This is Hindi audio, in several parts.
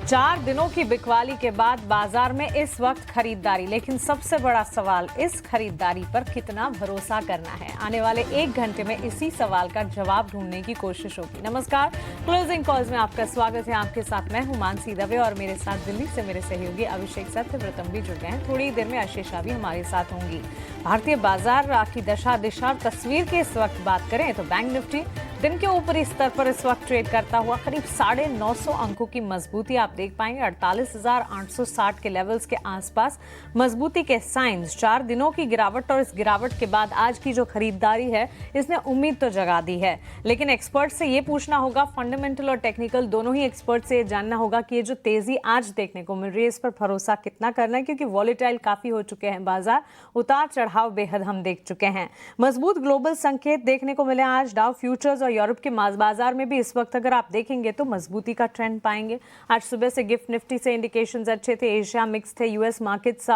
4 दिनों की बिकवाली के बाद बाजार में इस वक्त खरीदारी, लेकिन सबसे बड़ा सवाल इस खरीदारी पर कितना भरोसा करना है। आने वाले 1 घंटे में इसी सवाल का जवाब ढूंढने की कोशिश होगी। नमस्कार, क्लोजिंग कॉल्स में आपका स्वागत है। आपके साथ मैं हूं मानसी दवे और मेरे साथ दिल्ली से मेरे सहयोगी अभिषेक सत्यव्रतम भी जुड़ गए हैं। थोड़ी देर में आशीषा भी हमारे साथ होंगी। भारतीय बाजार की दशा दिशा और तस्वीर की इस वक्त बात करें तो बैंक निफ्टी दिन के ऊपरी स्तर पर इस वक्त ट्रेड करता हुआ करीब 950 अंकों की मजबूती आप देख पाएंगे। 48,860 के लेवल्स के आसपास मजबूती के साइंस। 4 दिनों की गिरावट और इस गिरावट के बाद आज की जो खरीदारी है इसने उम्मीद तो जगा दी है, लेकिन एक्सपर्ट से ये पूछना होगा, फंडामेंटल और टेक्निकल दोनों ही एक्सपर्ट से ये जानना होगा कि ये जो तेजी आज देखने को मिल रही है इस पर भरोसा कितना करना है, क्योंकि वॉलेटाइल काफी हो चुके हैं बाजार, उतार चढ़ाव बेहद हम देख चुके हैं। मजबूत ग्लोबल संकेत देखने को मिले आज डाउ फ्यूचर्स और यूरोप के बाजार में भी इस वक्त अगर आप देखेंगे तो मजबूती का ट्रेंड पाएंगे। आज सुबह से गिफ्ट निफ्टी से इंडिकेशंस अच्छे थे, एशिया मिक्स थे, यूएस मार्केट्स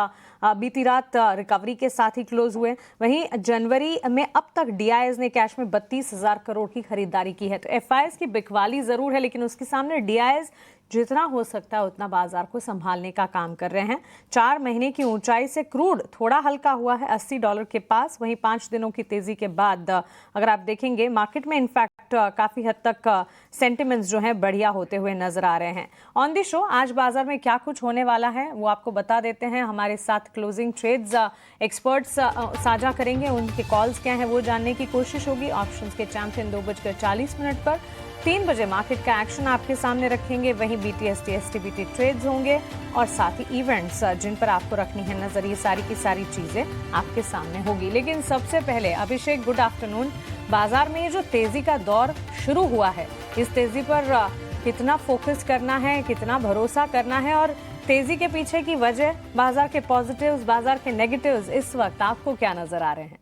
बीती रात रिकवरी के साथ ही क्लोज हुए। वहीं जनवरी में अब तक डीआईएस ने कैश में 32,000 करोड़ की खरीदारी की है। तो एफआईएस की बिकवाली जरूर है, लेकिन उसके सामने डीआईएस जितना हो सकता है उतना बाजार को संभालने का काम कर रहे हैं। 4 महीने की ऊंचाई से क्रूड थोड़ा हल्का हुआ है $80 के पास। वहीं 5 दिनों की तेजी के बाद अगर आप देखेंगे मार्केट में इनफैक्ट काफी हद तक सेंटिमेंट्स जो हैं बढ़िया होते हुए नजर आ रहे हैं। ऑन द शो आज बाजार में क्या कुछ होने वाला है वो आपको बता देते हैं। हमारे साथ क्लोजिंग ट्रेड्स एक्सपर्ट्स साझा करेंगे, उनके कॉल्स क्या हैं वो जानने की कोशिश होगी। ऑप्शंस के चैंपियन 2:40 पर 3 बजे मार्केट का एक्शन आपके सामने रखेंगे। वहीं बीटीएसटी एसटीबीटी ट्रेड्स होंगे और साथ ही इवेंट्स जिन पर आपको रखनी है नजर, ये सारी की सारी चीजें आपके सामने होगी। लेकिन सबसे पहले अभिषेक, गुड आफ्टरनून। बाजार में ये जो तेजी का दौर शुरू हुआ है, इस तेजी पर कितना फोकस करना है, कितना भरोसा करना है, और तेजी के पीछे की वजह, बाजार के पॉजिटिव्स, बाजार के नेगेटिव्स इस वक्त आपको क्या नजर आ रहे हैं?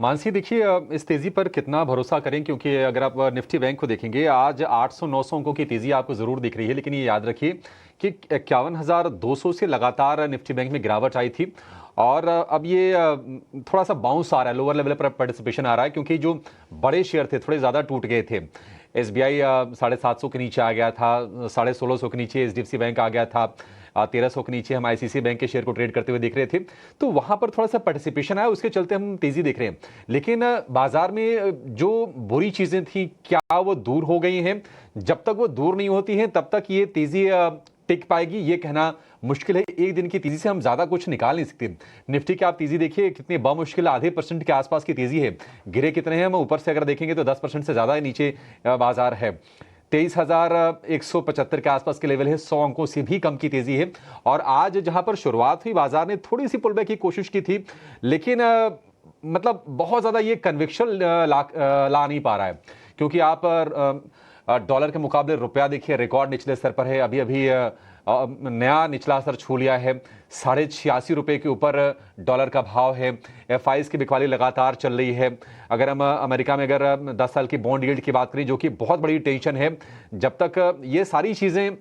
मानसी, देखिए इस तेजी पर कितना भरोसा करें, क्योंकि अगर आप निफ्टी बैंक को देखेंगे आज 800-900 अंकों की तेजी आपको जरूर दिख रही है, लेकिन ये याद रखिए कि 51,200 से लगातार निफ्टी बैंक में गिरावट आई थी और अब ये थोड़ा सा बाउंस आ रहा है, लोअर लेवल पर पार्टिसिपेशन आ रहा है, क्योंकि जो बड़े शेयर थे थोड़े ज़्यादा टूट गए थे। एसबीआई 750 के नीचे आ गया था, 1650 के नीचे एचडीएफसी बैंक आ गया था, 1300 के नीचे हम आईसीआईसीआई बैंक के शेयर को ट्रेड करते हुए देख रहे थे। तो वहां पर थोड़ा सा पार्टिसिपेशन आया, उसके चलते हम तेजी देख रहे हैं। लेकिन बाजार में जो बुरी चीजें थी क्या वो दूर हो गई हैं? जब तक वो दूर नहीं होती हैं तब तक ये तेजी टिक पाएगी ये कहना मुश्किल है। एक दिन की तेजी से हम ज्यादा कुछ निकाल नहीं सकते। निफ्टी की आप तेजी देखिए कितनी बमुश्किल आधे % के आसपास की तेजी है। गिरे कितने हैं हम ऊपर से अगर देखेंगे तो 10% से ज्यादा नीचे बाजार है। 23,175 के आसपास के लेवल है, 100 अंकों से भी कम की तेजी है। और आज जहां पर शुरुआत हुई बाजार ने थोड़ी सी पुलबैक की कोशिश की थी, लेकिन मतलब बहुत ज्यादा ये कन्विक्शन ला नहीं पा रहा है, क्योंकि आप डॉलर के मुकाबले रुपया देखिए रिकॉर्ड निचले स्तर पर है। अभी अभी नया निचला स्तर छू लिया है, ₹86 के ऊपर डॉलर का भाव है। एफआईएस की बिकवाली लगातार चल रही है। अगर हम अमेरिका में अगर 10 साल की बॉन्ड यील्ड की बात करें, जो कि बहुत बड़ी टेंशन है, जब तक ये सारी चीजें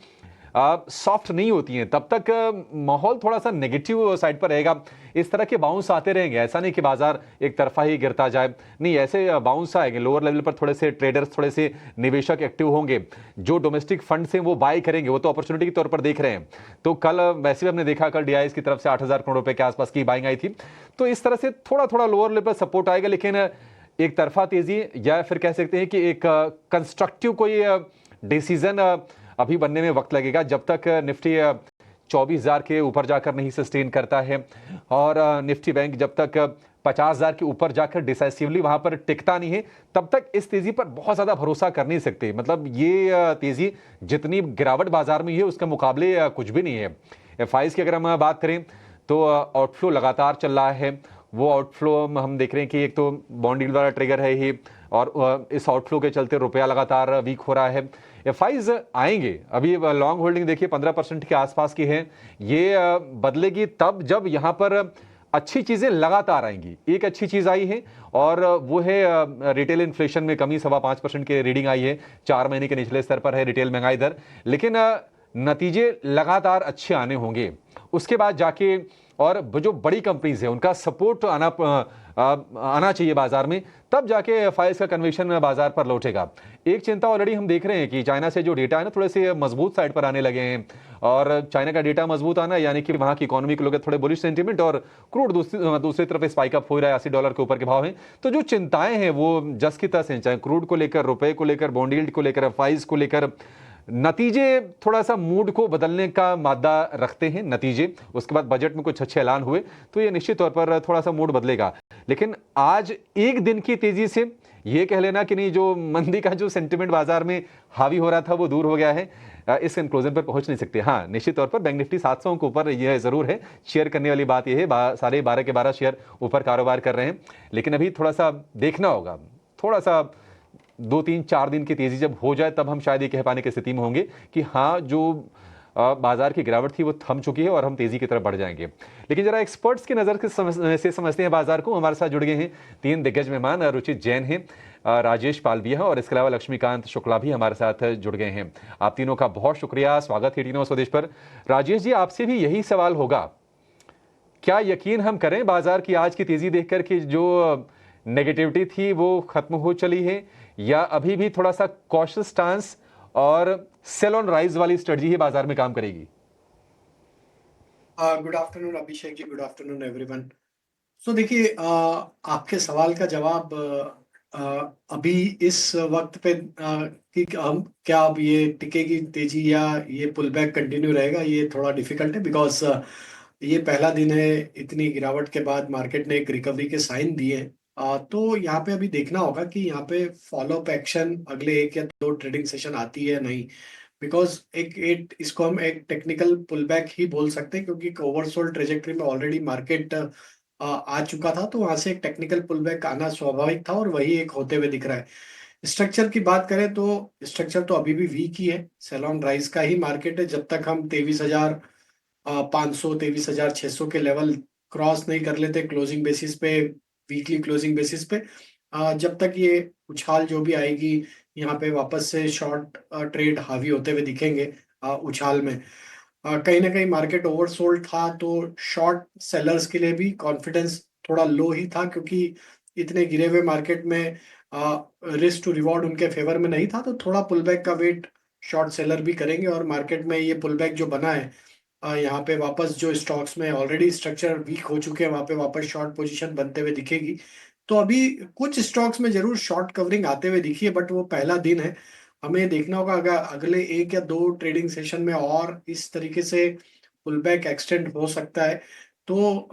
सॉफ्ट नहीं होती हैं तब तक माहौल थोड़ा सा नेगेटिव साइड पर रहेगा। इस तरह के बाउंस आते रहेंगे, ऐसा नहीं कि बाजार एक तरफा ही गिरता जाए, नहीं, ऐसे बाउंस आएंगे। लोअर लेवल पर थोड़े से ट्रेडर्स, थोड़े से निवेशक एक्टिव होंगे, जो डोमेस्टिक फंड से वो बाय करेंगे, वो तो अपॉर्चुनिटी के तौर पर देख रहे हैं। तो कल वैसे भी हमने देखा, कल डीआईएस की तरफ से 8,000 करोड़ रुपए के आसपास की बाइंग आई थी। तो इस तरह से थोड़ा थोड़ा लोअर लेवल पर सपोर्ट आएगा, लेकिन एक तरफा तेजी या फिर कह सकते हैं कि एक कंस्ट्रक्टिव कोई डिसीजन अभी बनने में वक्त लगेगा, जब तक निफ्टी 24,000 के ऊपर जाकर नहीं सस्टेन करता है और निफ्टी बैंक जब तक 50,000 के ऊपर जाकर डिसाइसिवली वहां पर टिकता नहीं है, तब तक इस तेजी पर बहुत ज्यादा भरोसा कर नहीं सकते। मतलब ये तेजी जितनी गिरावट बाजार में है उसके मुकाबले कुछ भी नहीं है। एफआईएस की अगर हम बात करें तो आउटफ्लो लगातार चल रहा है। वो आउटफ्लो हम देख रहे हैं कि एक तो बॉन्ड यील्ड वाला ट्रिगर है ही, और इस आउटफ्लो के चलते रुपया लगातार वीक हो रहा है। एफआईज आएंगे, अभी लॉन्ग होल्डिंग देखिए 15% के आसपास की है। ये बदलेगी तब जब यहां पर अच्छी चीजें लगातार आएंगी। एक अच्छी चीज आई है और वो है रिटेल इन्फ्लेशन में कमी, 5.25% की रीडिंग आई है, 4 महीने के निचले स्तर पर है रिटेल महंगाई दर। लेकिन नतीजे लगातार अच्छे आने होंगे, उसके बाद जाके और जो बड़ी कंपनीज है उनका सपोर्ट आना चाहिए बाजार में, तब जाके एफआईआईज का कन्विक्शन बाजार पर लौटेगा। एक चिंता ऑलरेडी हम देख रहे हैं कि चाइना से जो डेटा है ना थोड़े से मजबूत साइड पर आने लगे हैं, और चाइना का डेटा मजबूत आना यानी कि वहां की इकोनॉमी को लेकर थोड़े बुलिश सेंटीमेंट, और क्रूड दूसरी तरफ स्पाइक अप हो रहा है, $80 के ऊपर के भाव हैं। तो जो चिंताएं हैं वो जस की तस हैं, चाहे क्रूड को लेकर, रुपए को लेकर, बॉन्ड यील्ड को लेकर, एफआईआईज को लेकर। नतीजे थोड़ा सा मूड को बदलने का मादा रखते हैं नतीजे। उसके बाद बजट में कुछ अच्छे ऐलान हुए तो ये निश्चित तौर पर थोड़ा सा मूड बदलेगा। लेकिन आज एक दिन की तेजी से ये कह लेना कि नहीं, जो मंदी का जो सेंटिमेंट बाजार में हावी हो रहा था वो दूर हो गया है, इस कंक्लूजन पर पहुंच नहीं सकते। हाँ, निश्चित तौर पर बैंक निफ्टी 700 के ऊपर यह जरूर है। शेयर करने वाली बात यह है, सारे 12 के 12 शेयर ऊपर कारोबार कर रहे हैं। लेकिन अभी थोड़ा सा देखना होगा, थोड़ा सा 2-3-4 दिन की तेजी जब हो जाए तब हम शायद ये कह पाने की स्थिति में होंगे कि हाँ, जो बाजार की गिरावट थी वो थम चुकी है और हम तेजी की तरफ बढ़ जाएंगे। लेकिन जरा एक्सपर्ट्स की नजर से समझते हैं बाजार को। हमारे साथ जुड़ गए हैं 3 दिग्गज मेहमान। रुचित जैन हैं, राजेश पालविया और इसके अलावा लक्ष्मीकांत शुक्ला भी हमारे साथ जुड़ गए हैं। आप तीनों का बहुत शुक्रिया, स्वागत है टीनो स्वदेश पर। राजेश जी, आपसे भी यही सवाल होगा, क्या यकीन हम करें बाजार की आज की तेजी देखकर कि जो नेगेटिविटी थी वो खत्म हो चली है, या अभी भी थोड़ा सा कॉशियस स्टांस और सेल ऑन राइज वाली स्ट्रेटजी ही बाजार में काम करेगी? Good afternoon Abhishek ji, good afternoon everyone. सो देखिए, आपके सवाल का जवाब अभी इस वक्त पे कि हम क्या अब ये टिकेगी तेजी या ये पुल बैक कंटिन्यू रहेगा, ये थोड़ा डिफिकल्ट है। बिकॉज ये पहला दिन है, इतनी गिरावट के बाद मार्केट ने एक रिकवरी के साइन दिए हैं। तो यहाँ पे अभी देखना होगा कि यहाँ पे फॉलोअप एक्शन अगले 1 या 2 ट्रेडिंग सेशन आती है नहीं। बिकॉज इसको हम एक टेक्निकल पुल बैक ही बोल सकते हैं, क्योंकि ओवरसोल्ड ट्रेजेक्टरी में ऑलरेडी मार्केट आ चुका था, तो वहां से एक टेक्निकल पुल बैक आना स्वाभाविक था और वही एक होते हुए दिख रहा है। स्ट्रक्चर की बात करें तो स्ट्रक्चर तो अभी भी वीक ही है, सेल ऑन राइज का ही मार्केट है। जब तक हम 23,500 23,600 के लेवल क्रॉस नहीं कर लेते क्लोजिंग बेसिस पे, वीकली क्लोजिंग बेसिस पे, जब तक ये उछाल जो भी आएगी यहाँ पे वापस से शॉर्ट ट्रेड हावी होते हुए दिखेंगे। उछाल में कहीं ना कहीं मार्केट ओवरसोल्ड था, तो शॉर्ट सेलर्स के लिए भी कॉन्फिडेंस थोड़ा लो ही था, क्योंकि इतने गिरे हुए मार्केट में रिस्क टू रिवॉर्ड उनके फेवर में नहीं था। तो थोड़ा पुल बैक का वेट शॉर्ट सेलर भी करेंगे, और मार्केट में ये पुल बैक जो बना है, यहाँ पे वापस जो स्टॉक्स में ऑलरेडी स्ट्रक्चर वीक हो चुके हैं वहां पे वापस शॉर्ट पोजीशन बनते हुए दिखेगी। तो अभी कुछ स्टॉक्स में जरूर शॉर्ट कवरिंग आते हुए दिखी है, बट वो पहला दिन है, हमें देखना होगा अगर अगले 1 या 2 ट्रेडिंग सेशन में और इस तरीके से पुल बैक एक्सटेंड हो सकता है, तो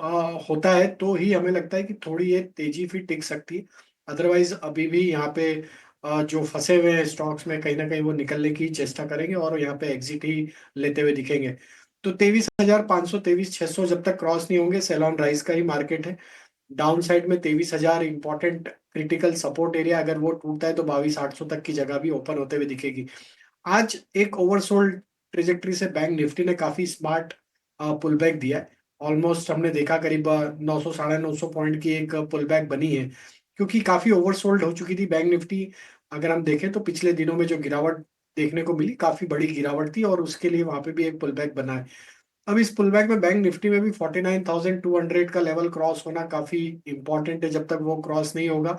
होता है तो ही हमें लगता है कि थोड़ी ये तेजी फिर टिक सकती है। अदरवाइज अभी भी यहाँ पे जो फंसे हुए हैं स्टॉक्स में, कहीं ना कहीं वो निकलने की चेष्टा करेंगे और यहाँ पे एग्जिट ही लेते हुए दिखेंगे। तो 23,500 23,600 जब तक क्रॉस नहीं होंगे, सेल ऑन राइज का ही मार्केट है। डाउन साइड में 23,000 इंपॉर्टेंट क्रिटिकल सपोर्ट एरिया, अगर वो टूटता है तो 22,800 तक की जगह भी ओपन होते हुए दिखेगी। आज एक ओवरसोल्ड ट्रेजेक्टरी से बैंक निफ्टी ने काफी स्मार्ट पुल बैक दिया है। ऑलमोस्ट हमने देखा करीब 900 950 पॉइंट की एक पुल बैक बनी है, क्योंकि काफी ओवरसोल्ड हो चुकी थी बैंक निफ्टी। अगर हम देखें तो पिछले दिनों में जो गिरावट देखने को मिली, काफी बड़ी गिरावट थी, और उसके लिए वहां पे भी एक पुल बैक बना है। अब इस पुल बैक में बैंक निफ्टी में भी 49,200 का लेवल क्रॉस होना काफी इंपॉर्टेंट है। जब तक वो क्रॉस नहीं होगा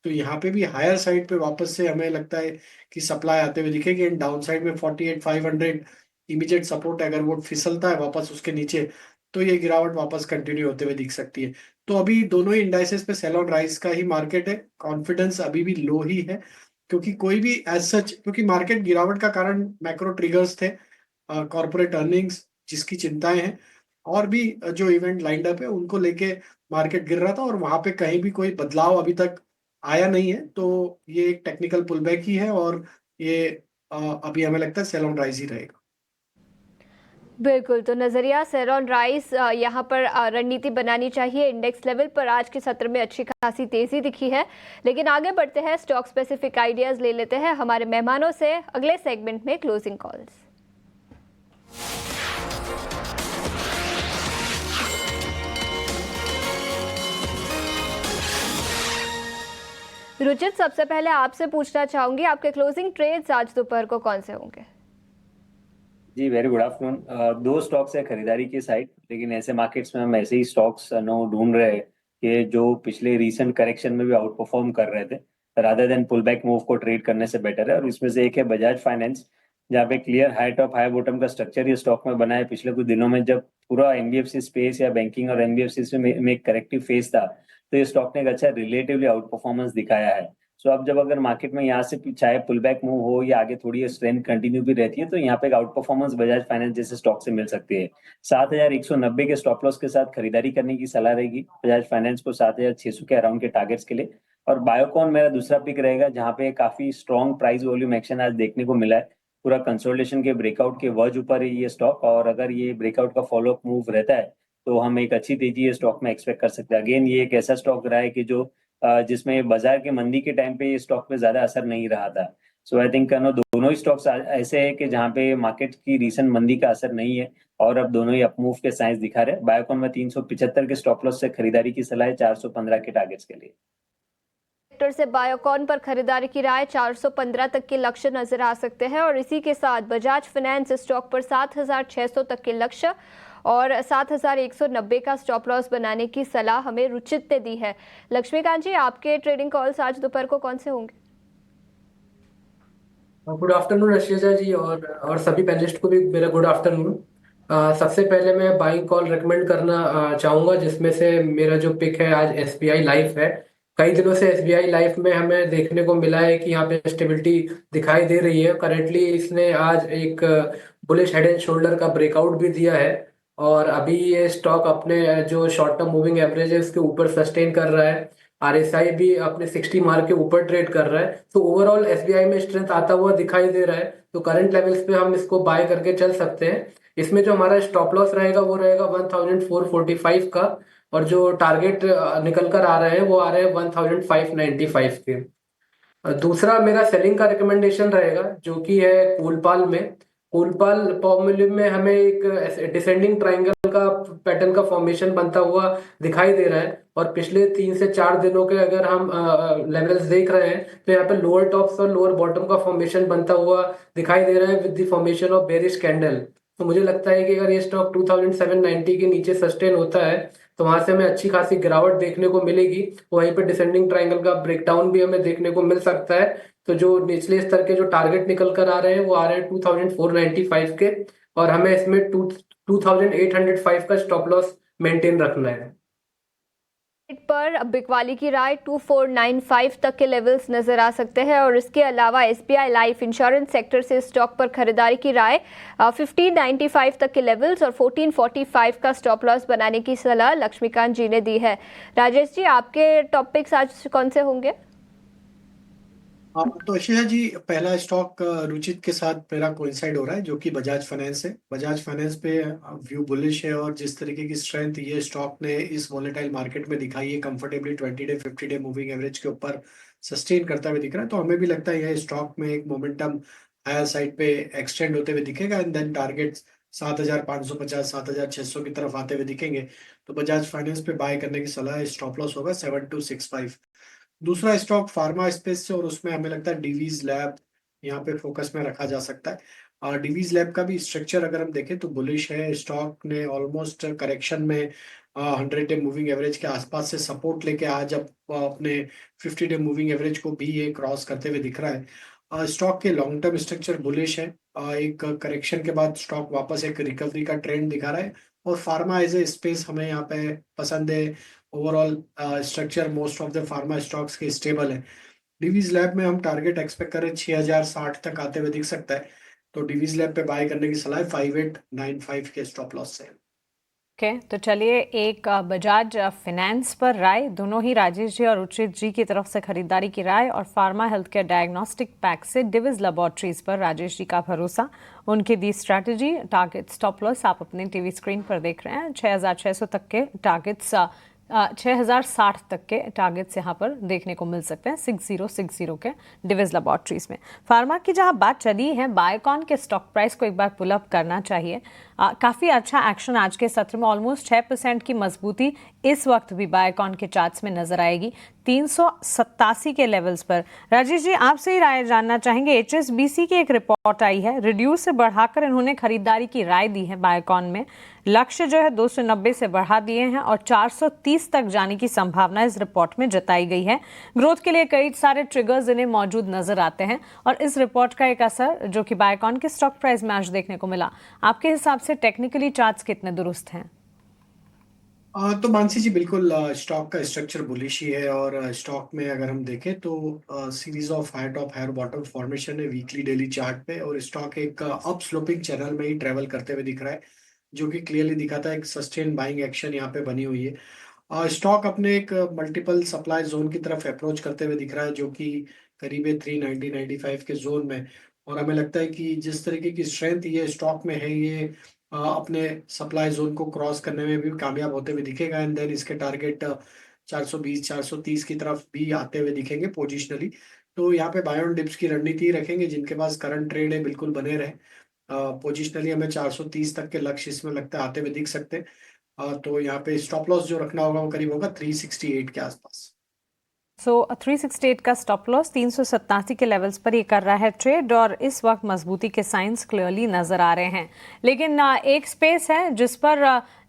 तो यहाँ पे भी हायर साइड पे वापस से हमें लगता है कि सप्लाई आते हुए दिखेगी। एंड डाउन साइड में 48,500 इमीडिएट सपोर्ट, अगर वो फिसलता है वापस उसके नीचे, तो ये गिरावट वापस कंटिन्यू होते हुए दिख सकती है। तो अभी दोनों ही इंडाइसेस पे सेल ऑन राइज का ही मार्केट है। कॉन्फिडेंस अभी भी लो ही है, क्योंकि कोई भी एज सच, क्योंकि मार्केट गिरावट का कारण मैक्रो ट्रिगर्स थे, कॉर्पोरेट अर्निंग्स जिसकी चिंताएं हैं, और भी जो इवेंट लाइंड अप है उनको लेके मार्केट गिर रहा था, और वहां पे कहीं भी कोई बदलाव अभी तक आया नहीं है। तो ये एक टेक्निकल पुल बैक ही है, और ये अभी हमें लगता है सेल ऑन राइज ही रहेगा। बिल्कुल, तो नज़रिया सेल ऑन राइज यहाँ पर रणनीति बनानी चाहिए। इंडेक्स लेवल पर आज के सत्र में अच्छी खासी तेजी दिखी है, लेकिन आगे बढ़ते हैं, स्टॉक स्पेसिफिक आइडियाज ले लेते हैं हमारे मेहमानों से अगले सेगमेंट में क्लोजिंग कॉल्स। रुचित, सबसे पहले आपसे पूछना चाहूंगी, आपके क्लोजिंग ट्रेड्स आज दोपहर को कौन से होंगे? जी वेरी गुड आफ्टरनून। दो स्टॉक्स है खरीदारी की साइड, लेकिन ऐसे मार्केट्स में हम ऐसे ही स्टॉक्स नो ढूंढ रहे हैं कि जो पिछले रीसेंट करेक्शन में भी आउट परफॉर्म कर रहे थे, rather than pull back move को ट्रेड करने से बेटर है। और इसमें से एक है बजाज फाइनेंस, जहाँ पे clear high top high bottom का स्ट्रक्चर ये स्टॉक में बना है। पिछले कुछ दिनों में जब पूरा एनबीएफसी स्पेस या बैंकिंग और एनबीएफसी में एक करेक्टिव फेज था, तो ये स्टॉक ने एक अच्छा रिलेटिवली आउट परफॉर्मेंस दिखाया है। सो अब जब अगर मार्केट में यहाँ से चाहे पुल बैक मूव हो या आगे थोड़ी स्ट्रेंथ कंटिन्यू भी रहती है, तो यहाँ पे एक आउट परफॉर्मेंस बजाज फाइनेंस जैसे स्टॉक से मिल सकती है। 7,190 के स्टॉप लॉस के साथ खरीदारी करने की सलाह रहेगी बजाज फाइनेंस को 7,600 के अराउंड के टारगेट्स के लिए। और बायोकॉन मेरा दूसरा पिक रहेगा, जहाँ पे काफी स्ट्रॉन्ग प्राइस वॉल्यूम एक्शन आज देखने को मिला है। पूरा कंसोलिडेशन के ब्रेकआउट के वर्ज ऊपर है ये स्टॉक, और अगर ये ब्रेकआउट का फॉलोअप मूव रहता है तो हम एक अच्छी तेजी ये स्टॉक में एक्सपेक्ट कर सकते हैं। अगेन ये एक ऐसा स्टॉक रहा है कि जो जिसमें बाजार के मंदी के टाइम पे ये स्टॉक पे ज्यादा असर नहीं रहा था। सो आई थिंक दोनों ही स्टॉक्स ऐसे है कि जहाँ पे मार्केट की रीसेंट मंदी का असर नहीं है, और अब दोनों ही अपमूव के साइंस दिखा रहे हैं। बायोकॉन में 375 के स्टॉप लॉस से खरीदारी की सलाह है 415 के टारगेट्स के लिए। सेक्टर से बायोकॉन पर खरीदारी की राय 415 तक के लक्ष्य नजर आ सकते हैं। और इसी के साथ बजाज फाइनेंस स्टॉक पर 7,600 तक के लक्ष्य और 7,190 का स्टॉप लॉस बनाने की सलाह हमें रुचित ने दी है। लक्ष्मीकांत जी, आपके ट्रेडिंग कॉल्स आज दोपहर को कौन से होंगे? गुड आफ्टरनून रशिया जी, और सभी पैनलिस्ट को भी मेरा गुड आफ्टरनून। सबसे पहले मैं बाइंग कॉल रेकमेंड करना चाहूँगा, जिसमें से मेरा जो पिक है आज एसबीआई लाइफ है। कई दिनों से एसबीआई लाइफ में हमें देखने को मिला है कि यहाँ पे स्टेबिलिटी दिखाई दे रही है। करेंटली इसने आज एक बुलिश हेड एंड शोल्डर का ब्रेकआउट भी दिया है, और अभी ये स्टॉक अपने जो शॉर्ट टर्म मूविंग एवरेज है उसके ऊपर सस्टेन कर रहा है। आरएसआई भी अपने 60 मार्क के ऊपर ट्रेड कर रहा है। तो ओवरऑल एसबीआई में स्ट्रेंथ आता हुआ दिखाई दे रहा है, तो करंट लेवल्स पे हम इसको बाय करके चल सकते हैं। इसमें जो हमारा स्टॉप लॉस रहेगा वो रहेगा 1445 का, और जो टारगेट निकल कर आ रहे हैं वो आ रहे हैं 1595 के। दूसरा मेरा सेलिंग का रिकमेंडेशन रहेगा, जो कि है कोलपाल में। कोलपाल पॉम्युलिम में हमें एक डिसेंडिंग ट्राइंगल का पैटर्न का फॉर्मेशन बनता हुआ दिखाई दे रहा है, और पिछले 3 से 4 दिनों के अगर हम लेवल्स देख रहे हैं तो यहाँ पे लोअर टॉप्स और लोअर बॉटम का फॉर्मेशन बनता हुआ दिखाई दे रहा है with the formation of bearish candle. तो मुझे लगता है कि अगर ये स्टॉक 2790 के नीचे सस्टेन होता है तो वहां से हमें अच्छी खासी गिरावट देखने को मिलेगी। वहीं पे डिसेंडिंग ट्रायंगल का ब्रेकडाउन भी हमें देखने को मिल सकता है। तो जो निचले स्तर के जो टारगेट निकल कर आ रहे हैं वो आ रहे हैं 2495 के, और हमें इसमें 2805 का स्टॉप लॉस मेंटेन रखना है। पर बिकवाली की राय 2495 तक के लेवल्स नजर आ सकते हैं। और इसके अलावा एसबीआई लाइफ इंश्योरेंस सेक्टर से स्टॉक पर खरीदारी की राय 1595 तक के लेवल्स और 1445 का स्टॉप लॉस बनाने की सलाह लक्ष्मीकांत जी ने दी है। राजेश जी, आपके टॉपिक्स आज कौन से होंगे? तो अशिया जी, पहला स्टॉक रुचित के साथ मेरा कोइंसाइड हो रहा है, जो कि बजाज फाइनेंस है। बजाज फाइनेंस पे व्यू बुलिश है, और जिस तरीके की स्ट्रेंथ ये स्टॉक ने इस वॉलेटाइल मार्केट में दिखाई है, comfortably 20 day 50 day moving average के ऊपर सस्टेन करता हुआ दिख रहा है। तो हमें भी लगता है यह स्टॉक में एक मोमेंटम हायर साइड पे एक्सटेंड होते हुए दिखेगा, एंड देन टारगेट 7,550 7,600 की तरफ आते हुए दिखेंगे। तो बजाज फाइनेंस पे बाय करने की सलाह है। स्टॉप लॉस होगा 7265। दूसरा स्टॉक फार्मा स्पेस से, और उसमें हमें लगता है डीवीज लैब यहाँ पे फोकस में रखा जा सकता है। और डीवीज लैब का भी स्ट्रक्चर अगर हम देखें तो बुलिश है। स्टॉक ने ऑलमोस्ट करेक्शन में 100 डे मूविंग एवरेज के आसपास से सपोर्ट लेके आज अब अपने 50 डे मूविंग एवरेज को भी ये क्रॉस करते हुए दिख रहा है। स्टॉक के लॉन्ग टर्म स्ट्रक्चर बुलिश है। एक करेक्शन के बाद स्टॉक वापस एक रिकवरी का ट्रेंड दिखा रहा है, और फार्मा एज ए स्पेस हमें यहाँ पे पसंद है। Overall structure most of the pharma stocks के स्टेबल है। डिवीज लैब में हम टारगेट एक्सपेक्ट करें 6060 तक आते हुए दिख सकता है। तो डिवीज लैब पे बाय करने की सलाह 5895 के स्टॉप लॉस से। ओके, तो चलिए एक बजाज फाइनेंस पर राय, दोनों ही राजेश जी और रुचित जी की तरफ से खरीदारी की राय, और pharma health care diagnostic pack से डिविज लेबोरेटरीज पर राजेश जी का भरोसा, उनकी दी स्ट्रैटेजी। टारगेट स्टॉप लॉस आप अपने टीवी स्क्रीन पर देख रहे हैं। 6600 तक के टारगेट्स 6060 तक के टारगेट्स यहाँ पर देखने को मिल सकते हैं 6060 के डिविज लेबोरेटरीज में। फार्मा की जहाँ बात चली है, बायोकॉन के स्टॉक प्राइस को एक बार पुल अप करना चाहिए। काफ़ी अच्छा एक्शन आज के सत्र में, ऑलमोस्ट 6% की मजबूती इस वक्त भी बायोकॉन के चार्ट्स में नजर आएगी 387 के लेवल्स पर। राजेश जी, आपसे ही राय जानना चाहेंगे। HSBC की एक रिपोर्ट आई है, रिड्यूस से बढ़ाकर इन्होंने खरीदारी की राय दी है बायोकॉन में। लक्ष्य जो है 290 से बढ़ा दिए हैं और 430 तक जाने की संभावना इस रिपोर्ट में जताई गई है। ग्रोथ के लिए कई सारे ट्रिगर्स इन्हें मौजूद नजर आते हैं और इस रिपोर्ट का एक असर जो कि बायोकॉन के स्टॉक प्राइस में आज देखने को मिला, आपके हिसाब से टेक्निकली चार्ट्स कितने दुरुस्त हैं? तो मानसी जी, बिल्कुल स्टॉक का स्ट्रक्चर बुलिश ही है और स्टॉक में अगर हम देखें तो series of higher top higher bottom formation है वीकली डेली चार्ट पे, और स्टॉक एक अप स्लोपिंग चैनल में ही ट्रेवल करते हुए दिख रहा है, जो कि क्लियरली दिखाता है एक सस्टेन बाइंग एक्शन यहाँ पे बनी हुई है। स्टॉक अपने एक मल्टीपल सप्लाई जोन की तरफ अप्रोच करते हुए दिख रहा है, जो कि करीब 390-95 के जोन में, और हमें लगता है कि जिस तरीके की स्ट्रेंथ ये स्टॉक में है, ये अपने सप्लाई जोन को क्रॉस करने में भी कामयाब होते हुए दिखेगा, एंड देन इसके टारगेट 420-430 की तरफ भी आते हुए दिखेंगे पोजिशनली। तो यहाँ पे बाय ऑन डिप्स की रणनीति रखेंगे, जिनके पास करंट ट्रेड है बिल्कुल बने रहे। पोजिशनली हमें 430 तक के लक्ष्य इसमें लगता है आते हुए दिख सकते हैं। तो यहाँ पे स्टॉप लॉस जो रखना होगा वो करीब होगा 368 के आसपास। 368 का स्टॉप लॉस, 387 के लेवल्स पर ये कर रहा है ट्रेड और इस वक्त मजबूती के साइंस क्लियरली नजर आ रहे हैं। लेकिन एक स्पेस है जिस पर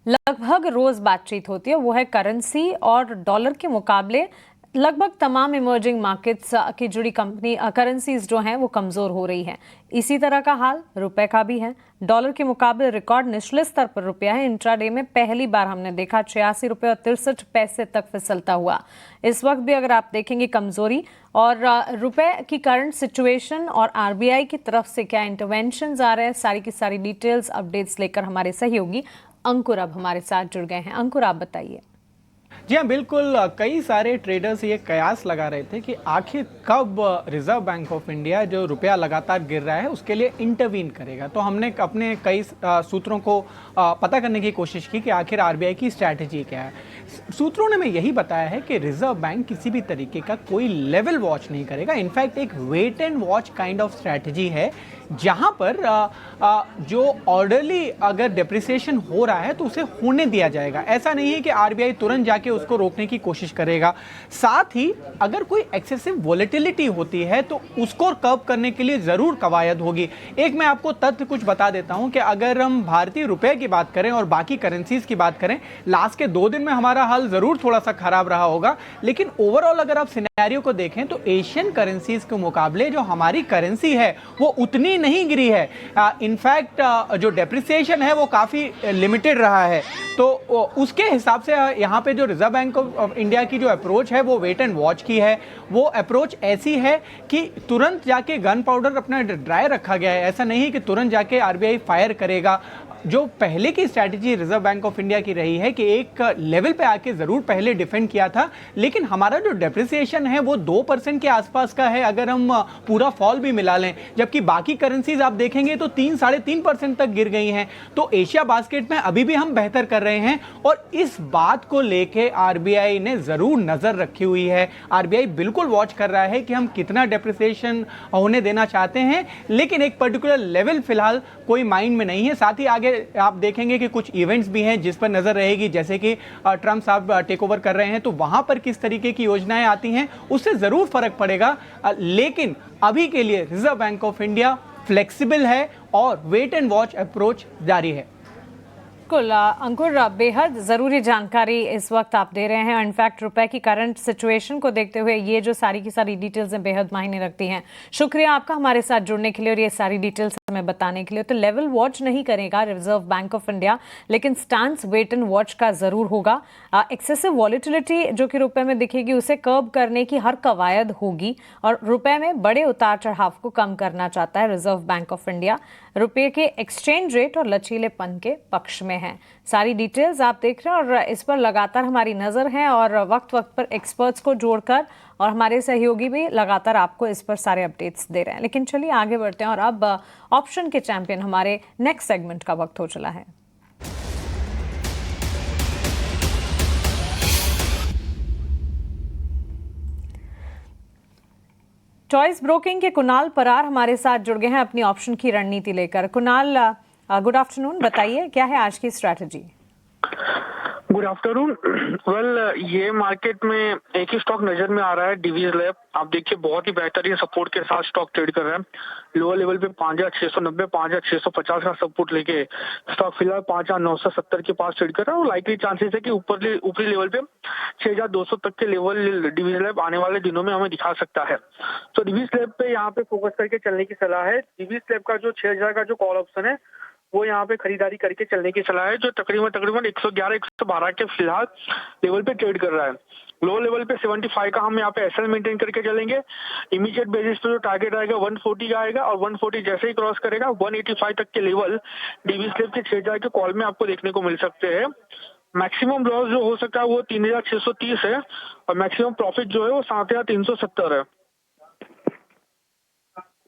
लगभग रोज बातचीत होती है, वो है करेंसी, और डॉलर के मुकाबले लगभग तमाम इमर्जिंग मार्केट्स की जुड़ी कंपनी करेंसीज जो हैं वो कमज़ोर हो रही हैं। इसी तरह का हाल रुपए का भी है। डॉलर के मुकाबले रिकॉर्ड निचले स्तर पर रुपया है। इंट्राडे में पहली बार हमने देखा 86 रुपये और 63 पैसे तक फिसलता हुआ। इस वक्त भी अगर आप देखेंगे कमज़ोरी और रुपए की करंट सिचुएशन और RBI की तरफ से क्या इंटरवेंशंस आ रहे हैं, सारी की सारी डिटेल्स अपडेट्स लेकर हमारे सहयोगी अंकुर अब हमारे साथ जुड़ गए हैं। अंकुर, आप बताइए। जी हाँ, बिल्कुल। कई सारे ट्रेडर्स ये कयास लगा रहे थे कि आखिर कब रिजर्व बैंक ऑफ इंडिया जो रुपया लगातार गिर रहा है उसके लिए इंटरवीन करेगा। तो हमने अपने कई सूत्रों को पता करने की कोशिश की कि आखिर RBI की स्ट्रैटेजी क्या है। सूत्रों ने हमें यही बताया है कि रिजर्व बैंक किसी भी तरीके का कोई लेवल वॉच नहीं करेगा। इनफैक्ट एक wait and watch kind of strategy है, जहां पर जो ऑर्डरली अगर डिप्रिसिएशन हो रहा है तो उसे होने दिया जाएगा। ऐसा नहीं है कि RBI तुरंत जाके उसको रोकने की कोशिश करेगा। साथ ही अगर कोई एक्सेसिव वोलेटिलिटी होती है तो उसको कर्व करने के लिए जरूर कवायद होगी। एक मैं आपको तथ्य कुछ बता देता हूं कि अगर हम भारतीय रुपए की बात करें और बाकी करेंसीज की बात करें, लास्ट के 2 दिन में हमारा हाल जरूर थोड़ा सा खराब रहा होगा, लेकिन ओवरऑल अगर आप सिनेरियो को देखें तो एशियन करेंसीज के मुकाबले जो हमारी करेंसी है वो उतनी नहीं गिरी है। इनफैक्ट जो डेप्रिसिएशन है वो काफ़ी लिमिटेड रहा है। तो उसके हिसाब से यहाँ पे जो रिजर्व बैंक ऑफ इंडिया की जो अप्रोच है वो वेट एंड वॉच की है। वो अप्रोच ऐसी है कि तुरंत जाके गन पाउडर अपना ड्राई रखा गया है। ऐसा नहीं है कि तुरंत जाके RBI फायर करेगा। जो पहले की strategy reserve bank of India की रही है कि एक लेवल पे आके जरूर पहले डिफेंड किया था, लेकिन हमारा जो डेप्रिसिएशन है वो 2% के आसपास का है अगर हम पूरा फॉल भी मिला लें, जबकि बाकी करेंसीज आप देखेंगे तो 3-3.5% तक गिर गई हैं। तो एशिया बास्केट में अभी भी हम बेहतर कर रहे हैं और इस बात को लेके RBI ने जरूर नजर रखी हुई है। RBI बिल्कुल वॉच कर रहा है कि हम कितना डेप्रिसिएशन होने देना चाहते हैं, लेकिन एक पर्टिकुलर लेवल फिलहाल कोई माइंड में नहीं है। साथ ही आगे आप देखेंगे कि कुछ इवेंट्स भी हैं जिस पर नजर रहेगी, जैसे कि ट्रंप साहब टेक ओवर कर रहे हैं, तो वहां पर किस तरीके की योजनाएं आती हैं उससे जरूर फर्क पड़ेगा। लेकिन अभी के लिए reserve bank of India flexible है और वेट एंड वॉच अप्रोच जारी है। बिल्कुल अंकुर, बेहद ज़रूरी जानकारी इस वक्त आप दे रहे हैं। इनफैक्ट रुपए की करंट सिचुएशन को देखते हुए ये जो सारी की सारी डिटेल्स हैं बेहद मायने रखती हैं। शुक्रिया आपका हमारे साथ जुड़ने के लिए और ये सारी डिटेल्स हमें बताने के लिए। तो लेवल वॉच नहीं करेगा रिजर्व बैंक ऑफ इंडिया, लेकिन स्टांस वेट एंड वॉच का ज़रूर होगा। एक्सेसिव वॉलेटिलिटी जो कि रुपए में दिखेगी उसे कर्ब करने की हर कवायद होगी और रुपए में बड़े उतार चढ़ाव को कम करना चाहता है रिजर्व बैंक ऑफ इंडिया। रुपये के एक्सचेंज रेट और लचीलेपन के पक्ष में है। सारी डिटेल्स आप देख रहे हैं और इस पर लगातार हमारी नज़र है और वक्त वक्त पर एक्सपर्ट्स को जोड़कर और हमारे सहयोगी भी लगातार आपको इस पर सारे अपडेट्स दे रहे हैं। लेकिन चलिए आगे बढ़ते हैं और अब ऑप्शन के चैंपियन हमारे नेक्स्ट सेगमेंट का वक्त हो चला है। चॉइस ब्रोकिंग के कुणाल परार हमारे साथ जुड़ गए हैं अपनी ऑप्शन की रणनीति लेकर। कुणाल, गुड आफ्टरनून, बताइए क्या है आज की strategy? Good good afternoon. Well, ये मार्केट में एक ही स्टॉक नजर में आ रहा है, डिवीज लैब। आप देखिए बहुत ही बेहतरीन सपोर्ट के साथ स्टॉक ट्रेड कर रहा है। लोअर लेवल पे 5690 5650 का सपोर्ट लेके स्टॉक फिलहाल 5970 के पास ट्रेड कर रहा है और लाइकली चांसेस है कि ऊपरी लेवल पे 6200 तक के लेवल डिवीज लैब आने वाले दिनों में हमें दिखा सकता है। तो डिवीज लैब पे यहाँ पे फोकस करके चलने की सलाह है। डिवीज लैब का जो 6000 का जो कॉल ऑप्शन है वो यहाँ पे खरीदारी करके चलने की सलाह है, जो तकरीबन 111 112 के फिलहाल लेवल पे ट्रेड कर रहा है। लो लेवल पे 75 का हम यहाँ पे एसएल मेंटेन करके चलेंगे। इमीडिएट बेसिस पे जो टारगेट आएगा 140 का आएगा और 140 जैसे ही क्रॉस करेगा 185 तक के लेवल डीवी स्लेब के 6000 के कॉल में आपको देखने को मिल सकते हैं। मैक्सिमम लॉस जो हो सकता है वो 3630 है और मैक्सिमम प्रॉफिट जो है वो 7370 है।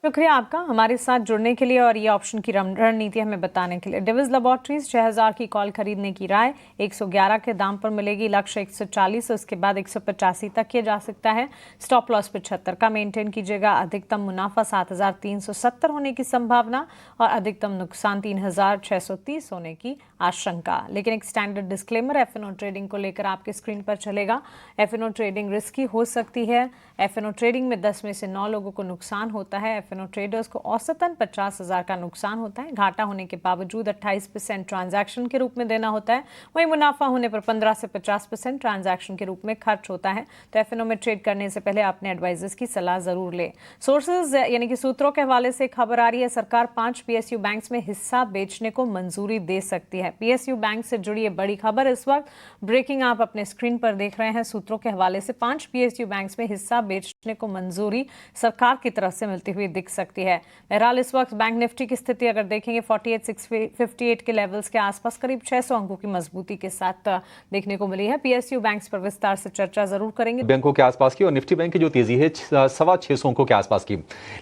शुक्रिया आपका हमारे साथ जुड़ने के लिए और ये ऑप्शन की रणनीति हमें बताने के लिए। डिविज लैबोरेटरीज 6000 की कॉल खरीदने की राय 111 के दाम पर मिलेगी। लक्ष्य 140, उसके बाद 185 तक किया जा सकता है। स्टॉप लॉस 75 का मेंटेन कीजिएगा। अधिकतम मुनाफा 7370 होने की संभावना और अधिकतम नुकसान 3630 होने की आशंका। लेकिन एक स्टैंडर्ड डिस्क्लेमर एफएनओ ट्रेडिंग को लेकर आपके स्क्रीन पर चलेगा। एफएनओ ट्रेडिंग रिस्की हो सकती है। एफएनओ ट्रेडिंग में 10 में से 9 लोगों को नुकसान होता है। एफएनओ ट्रेडर्स को औसतन 50,000 का नुकसान होता है। घाटा होने के बावजूद 28% ट्रांजैक्शन के रूप में देना होता है। वहीं मुनाफा होने पर 15 से 50% ट्रांजैक्शन के रूप में खर्च होता है। तो एफएनओ में ट्रेड करने से पहले अपने एडवाइजर्स की सलाह जरूर लें। सोर्सेज यानी कि सूत्रों के हवाले से खबर आ रही है, सरकार 5 पीएसयू बैंक्स में हिस्सा बेचने को मंजूरी दे सकती है। पीएसयू बैंक से जुड़ी ये बड़ी खबर इस वक्त ब्रेकिंग आप अपने स्क्रीन पर देख रहे हैं। सूत्रों के हवाले से 5 पीएसयू बैंक्स में हिस्सा बेचने को मंजूरी सरकार की तरफ से मिलती हुई दिख सकती है। बहरहाल इस वक्त बैंक निफ्टी की स्थिति अगर देखेंगे 48,658 के लेवल्स के आसपास करीब 600 अंकों की मजबूती के साथ देखने को मिली है। पीएसयू बैंक्स पर विस्तार से चर्चा जरूर करेंगे। बैंकों के आसपास की और निफ्टी बैंक की जो तेजी है 625 अंकों के आसपास की।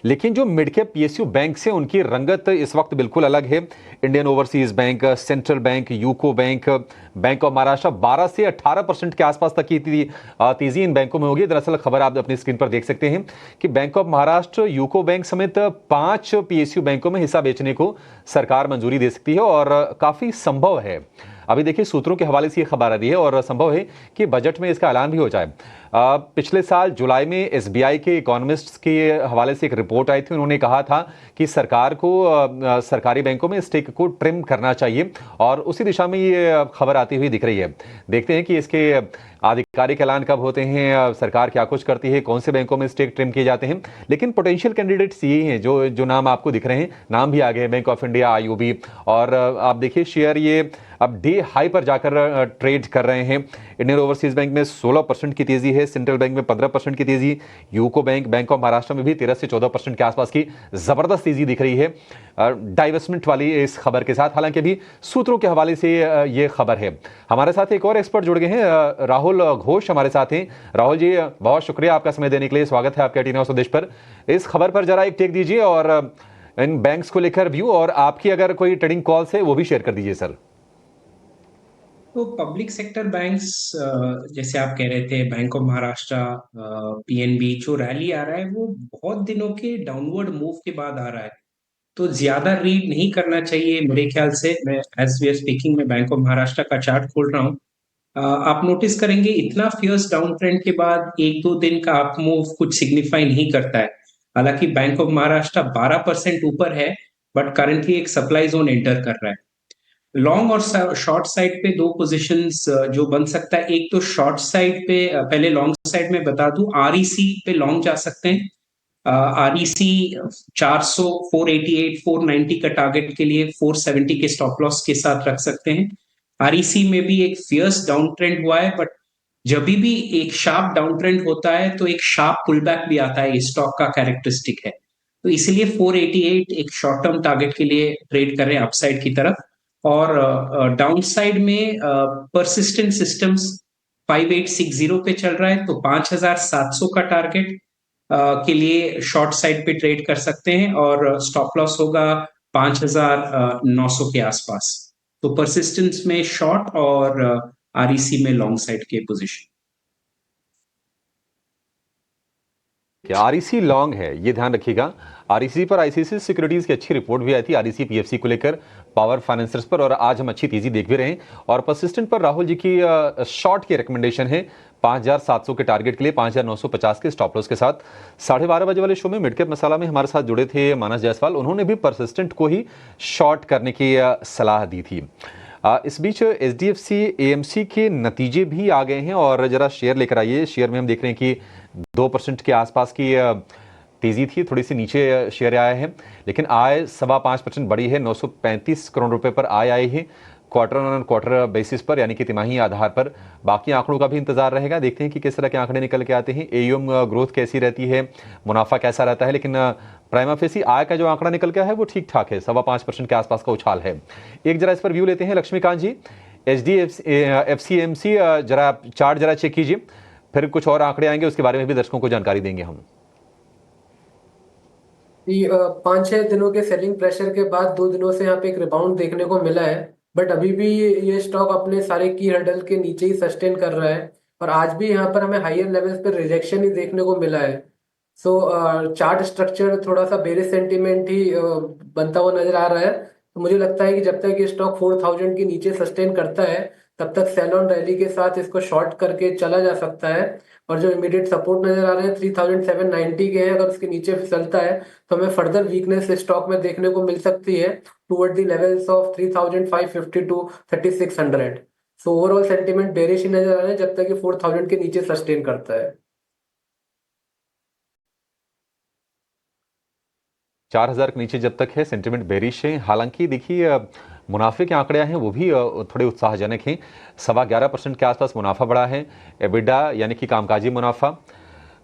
लेकिन जो मिड कैप पीएसयू बैंक से उनकी रंगत इस वक्त बिल्कुल अलग है। Indian overseas bank, central bank, UCO bank, bank of Maharashtra 12 से 18% के आसपास तक की तेजी इन बैंकों में होगी। दरअसल खबर आप अपनी स्क्रीन पर देख सकते हैं कि bank of Maharashtra, UCO bank समेत 5 पीएसयू बैंकों में हिस्सा बेचने को सरकार मंजूरी दे सकती है और काफी संभव है। अभी देखिए सूत्रों के हवाले से ये खबर आ रही है और संभव है कि बजट में इसका ऐलान भी हो जाए। पिछले साल जुलाई में एसबीआई के इकोनॉमिस्ट्स के हवाले से एक रिपोर्ट आई थी। उन्होंने कहा था कि सरकार को सरकारी बैंकों में स्टेक को ट्रिम करना चाहिए और उसी दिशा में ये खबर आती हुई दिख रही है। देखते हैं कि इसके आधिकारिक ऐलान कब होते हैं, सरकार क्या कुछ करती है, कौन से बैंकों में स्टेक ट्रिम किए जाते हैं। लेकिन पोटेंशियल कैंडिडेट्स ये हैं जो नाम आपको दिख रहे हैं। नाम भी आ गए, बैंक ऑफ इंडिया, आईओबी और आप देखिए शेयर ये अब डे हाई पर जाकर ट्रेड कर रहे हैं। इंडियन ओवरसीज बैंक में 16% की तेजी है, सेंट्रल बैंक में 15% की तेजी, UCO bank, bank of Maharashtra में भी 13 से 14% के आसपास की जबरदस्त तेजी दिख रही है डाइवेस्टमेंट वाली इस खबर के साथ। हालांकि अभी सूत्रों के हवाले से ये खबर है। हमारे साथ एक और एक्सपर्ट जुड़ गए हैं, राहुल घोष हमारे साथ हैं। राहुल जी, बहुत शुक्रिया आपका समय देने के लिए। स्वागत है आपके टीवी स्वदेश पर। इस खबर पर जरा एक टेक दीजिए और इन बैंक्स को लेकर व्यू और आपकी अगर कोई ट्रेडिंग कॉल्स है वो भी शेयर कर दीजिए सर। तो पब्लिक सेक्टर बैंक्स जैसे आप कह रहे थे, बैंक ऑफ महाराष्ट्र, पीएनबी, जो रैली आ रहा है वो बहुत दिनों के डाउनवर्ड मूव के बाद आ रहा है, तो ज्यादा रीड नहीं करना चाहिए मेरे ख्याल से। मैं एज वी आर स्पीकिंग में बैंक ऑफ महाराष्ट्र का चार्ट खोल रहा हूँ। आप नोटिस करेंगे इतना फियर्स डाउन ट्रेंड के बाद 1-2 दिन का अप मूव कुछ सिग्निफाई नहीं करता है। हालांकि बैंक ऑफ महाराष्ट्र 12% ऊपर है बट करेंटली एक सप्लाई जोन एंटर कर रहा है। लॉन्ग और शॉर्ट साइड पे दो पोजीशंस जो बन सकता है। एक तो शॉर्ट साइड पे, पहले लॉन्ग साइड में बता दूं, आरईसी पे लॉन्ग जा सकते हैं। आरईसी 400, 488, 490 का टारगेट के लिए 470 के स्टॉप लॉस के साथ रख सकते हैं। आरईसी में भी एक फियर्स डाउन ट्रेंड हुआ है बट जब भी एक शार्प डाउन ट्रेंड होता है तो एक शार्प पुल बैक भी आता है, स्टॉक का कैरेक्टरिस्टिक है। तो इसलिए 488 एक शॉर्ट टर्म टारगेट के लिए ट्रेड कर रहे हैं अपसाइड की तरफ। और डाउन साइड में परसिस्टेंट सिस्टम्स 5860 पे चल रहा है, तो 5700 का टारगेट के लिए शॉर्ट साइड पे ट्रेड कर सकते हैं और स्टॉप लॉस होगा 5900 के आसपास। तो परसिस्टेंस में शॉर्ट और आरईसी में लॉन्ग साइड के पोजीशन। कि आरईसी लॉन्ग है, ये ध्यान रखिएगा। आरईसी पर आईसीआईसीआई सिक्योरिटीज की अच्छी रिपोर्ट भी आई थी, आरईसी पीएफसी को लेकर, पावर फाइनेंसर्स पर, और आज हम अच्छी तेजी देख भी रहे हैं। और परसिस्टेंट पर राहुल जी की शॉर्ट की रिकमेंडेशन है 5700 के टारगेट के लिए, 5950 के स्टॉप लॉस के साथ। 12:30 बजे वाले शो में मिड कैप मसाला में हमारे साथ जुड़े थे मानस जायसवाल, उन्होंने भी परसिस्टेंट को ही शॉर्ट करने की सलाह दी थी। इस बीच एचडीएफसी एएमसी के नतीजे भी आ गए हैं और जरा शेयर लेकर आइए। शेयर में हम देख रहे हैं कि 2% के आसपास की तेजी थी, थोड़ी सी नीचे शेयर आया है, लेकिन आय 5.25% बढ़ी है। 935 करोड़ रुपए पर आय आई है क्वार्टर ऑन क्वार्टर बेसिस पर, यानी कि तिमाही आधार पर। बाकी आंकड़ों का भी इंतजार रहेगा, देखते हैं कि किस तरह के आंकड़े निकल के आते हैं। एयूएम ग्रोथ कैसी रहती है, मुनाफा कैसा रहता है, लेकिन प्राइमा फेसी आय का जो आंकड़ा निकल गया है वो ठीक ठाक है, 5.25% के आसपास का उछाल है। एक जरा इस पर व्यू लेते हैं लक्ष्मीकांत जी। एचडीएफसी जरा चार्ट जरा चेक कीजिए, फिर कुछ और आंकड़े आएंगे, उसके बारे में भी दर्शकों को जानकारी देंगे हम। 5-6 दिनों के सेलिंग प्रेशर के बाद 2 दिनों से यहाँ पे एक रिबाउंड देखने को मिला है, बट अभी भी ये स्टॉक अपने सारे की हर्डल के नीचे ही सस्टेन कर रहा है और आज भी यहाँ पर हमें हायर लेवल्स पे रिजेक्शन ही देखने को मिला है। सो चार्ट स्ट्रक्चर थोड़ा सा बेरिश सेंटीमेंट ही बनता हुआ नजर आ रहा है। तो मुझे लगता है कि जब तक ये स्टॉक 4000 के नीचे सस्टेन करता है तब तक सेल ऑन रैली के साथ इसको शॉर्ट करके चला जा सकता है। और जो इमीडिएट सपोर्ट नजर आ रहे हैं 3790 के हैं, अगर उसके नीचे फिसलता है तो हमें फर्दर वीकनेस स्टॉक में देखने को मिल सकती है toward the levels of 3550 to 3600। So overall sentiment bearish ही नजर आ रहा है जब तक ये 4000 के नीचे सस्टेन करता है। 4000 के नीचे जब तक है सेंटिमेंट बेरिश है। हालांकि देखिए मुनाफे के आंकड़े हैं वो भी थोड़े उत्साहजनक हैं। 11.25% के आसपास मुनाफा बढ़ा है। एबिडा यानी कि कामकाजी मुनाफा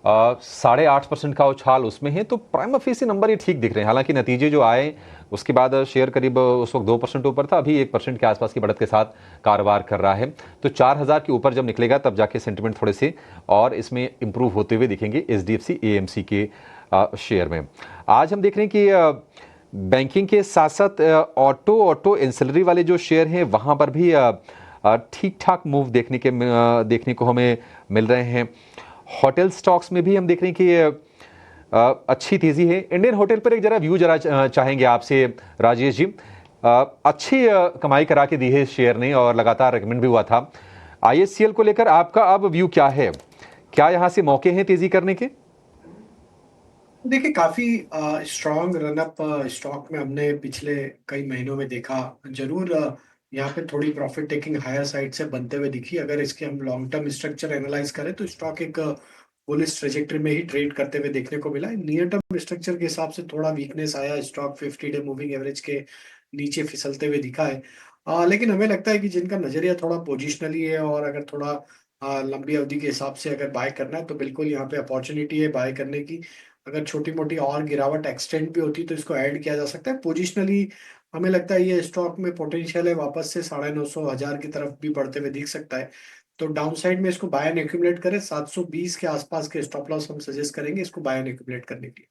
8.5% का उछाल उसमें है, तो प्राइमा फेसी नंबर ये ठीक दिख रहे हैं। हालांकि नतीजे जो आए उसके बाद शेयर करीब उस वक्त 2% ऊपर था, अभी 1% के आसपास की बढ़त के साथ कारोबार कर रहा है। तो 4000 के ऊपर जब निकलेगा तब जाके सेंटिमेंट थोड़े से और इसमें इंप्रूव होते हुए दिखेंगे एचडीएफसी एएमसी के शेयर में। आज हम देख रहे हैं कि बैंकिंग के साथ साथ ऑटो एंसिलरी वाले जो शेयर हैं वहाँ पर भी ठीक ठाक मूव देखने को हमें मिल रहे हैं। होटल स्टॉक्स में भी हम देख रहे हैं कि अच्छी तेज़ी है। इंडियन होटल पर एक जरा व्यू चाहेंगे आपसे राजेश जी। अच्छी कमाई करा के दी है शेयर ने और लगातार रेकमेंड भी हुआ था। आईएससीएल को लेकर आपका अब व्यू क्या है, क्या यहाँ से मौके हैं तेज़ी करने के? देखिए काफी स्ट्रॉन्ग रनअप स्टॉक में हमने पिछले कई महीनों में देखा। जरूर यहाँ पे थोड़ी प्रॉफिट टेकिंग हायर साइड से बनते हुए दिखी। अगर इसके हम लॉन्ग टर्म स्ट्रक्चर एनालाइज करें तो स्टॉक एक बुलिश ट्रेजेक्टरी में ही ट्रेड करते हुए देखने को मिला। नियर टर्म स्ट्रक्चर के हिसाब से थोड़ा वीकनेस आया, स्टॉक 50 डे मूविंग एवरेज के नीचे फिसलते हुए दिखा है। लेकिन हमें लगता है कि जिनका नजरिया थोड़ा पोजिशनली है और अगर थोड़ा लंबी अवधि के हिसाब से अगर बाय करना है तो बिल्कुल यहाँ पे अपॉर्चुनिटी है बाय करने की। अगर छोटी मोटी और गिरावट एक्सटेंड भी होती तो इसको ऐड किया जा सकता है। पोजिशनली हमें लगता है ये स्टॉक में पोटेंशियल है, वापस से 950 की तरफ भी बढ़ते हुए दिख सकता है। तो डाउन साइड में इसको बाय एंड एक्यूमुलेट करें। 720 के आसपास के स्टॉप लॉस हम सजेस्ट करेंगे इसको बाय एंड एक्यूमुलेट करने के लिए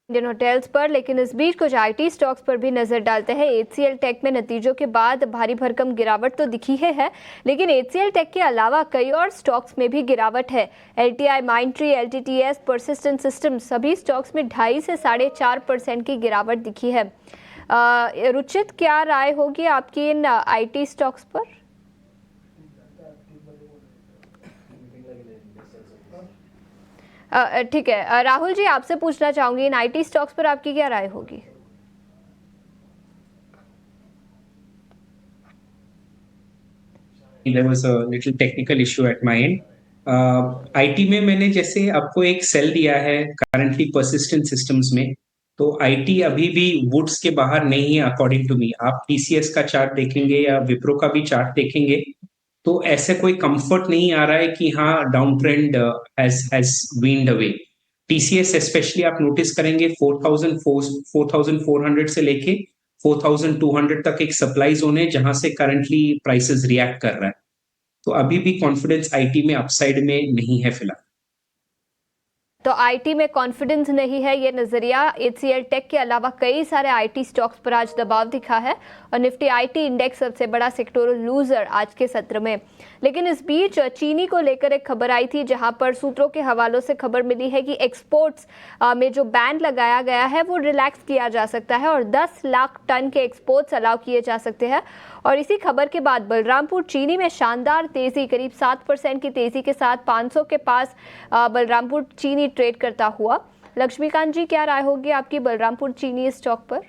इंडियन होटल्स पर। लेकिन इस बीच कुछ आईटी स्टॉक्स पर भी नजर डालते हैं। एचसीएल टेक में नतीजों के बाद भारी भरकम गिरावट तो दिखी है, लेकिन एचसीएल टेक के अलावा कई और स्टॉक्स में भी गिरावट है। LTI, Mindtree, LTTS, persistent systems सभी स्टॉक्स में 2.5 से 4.5% की गिरावट दिखी है। रुचित, क्या राय होगी आपकी इन आईटी स्टॉक्स पर? ठीक है, राहुल जी आपसे पूछना चाहूंगी इन आईटी स्टॉक्स पर आपकी क्या राय होगी? There was a little technical issue at my end. IT में मैंने जैसे आपको एक सेल दिया है करंटली परसिस्टेंट सिस्टम्स में, तो आईटी अभी भी वुड्स के बाहर नहीं है अकॉर्डिंग टू मी। आप टीसीएस का चार्ट देखेंगे या विप्रो का भी चार्ट देखेंगे तो ऐसे कोई कंफर्ट नहीं आ रहा है कि हाँ down trend has waned away. TCS specially आप नोटिस करेंगे 4400 से लेके 4200 तक एक सप्लाई जोन है जहां से करंटली प्राइसेस रिएक्ट कर रहा है। तो अभी भी कॉन्फिडेंस आईटी में अपसाइड में नहीं है फिलहाल। तो तो आईटी में कॉन्फिडेंस नहीं है, ये नजरिया HCL टेक के अलावा कई सारे आईटी स्टॉक्स पर आज दबाव दिखा है और निफ्टी आईटी इंडेक्स सबसे बड़ा सेक्टोरल लूजर आज के सत्र में। लेकिन इस बीच चीनी को लेकर एक खबर आई थी, जहां पर सूत्रों के हवालों से खबर मिली है कि एक्सपोर्ट्स में जो बैन लगाया गया है वो रिलैक्स किया जा सकता है और 10 लाख टन के एक्सपोर्ट्स अलाउ किए जा सकते हैं। और इसी खबर के बाद बलरामपुर चीनी में शानदार तेजी, करीब 7% की तेजी के साथ 500 के पास बलरामपुर चीनी ट्रेड करता हुआ। लक्ष्मीकांत जी, क्या राय होगी आपकी बलरामपुर चीनी स्टॉक पर?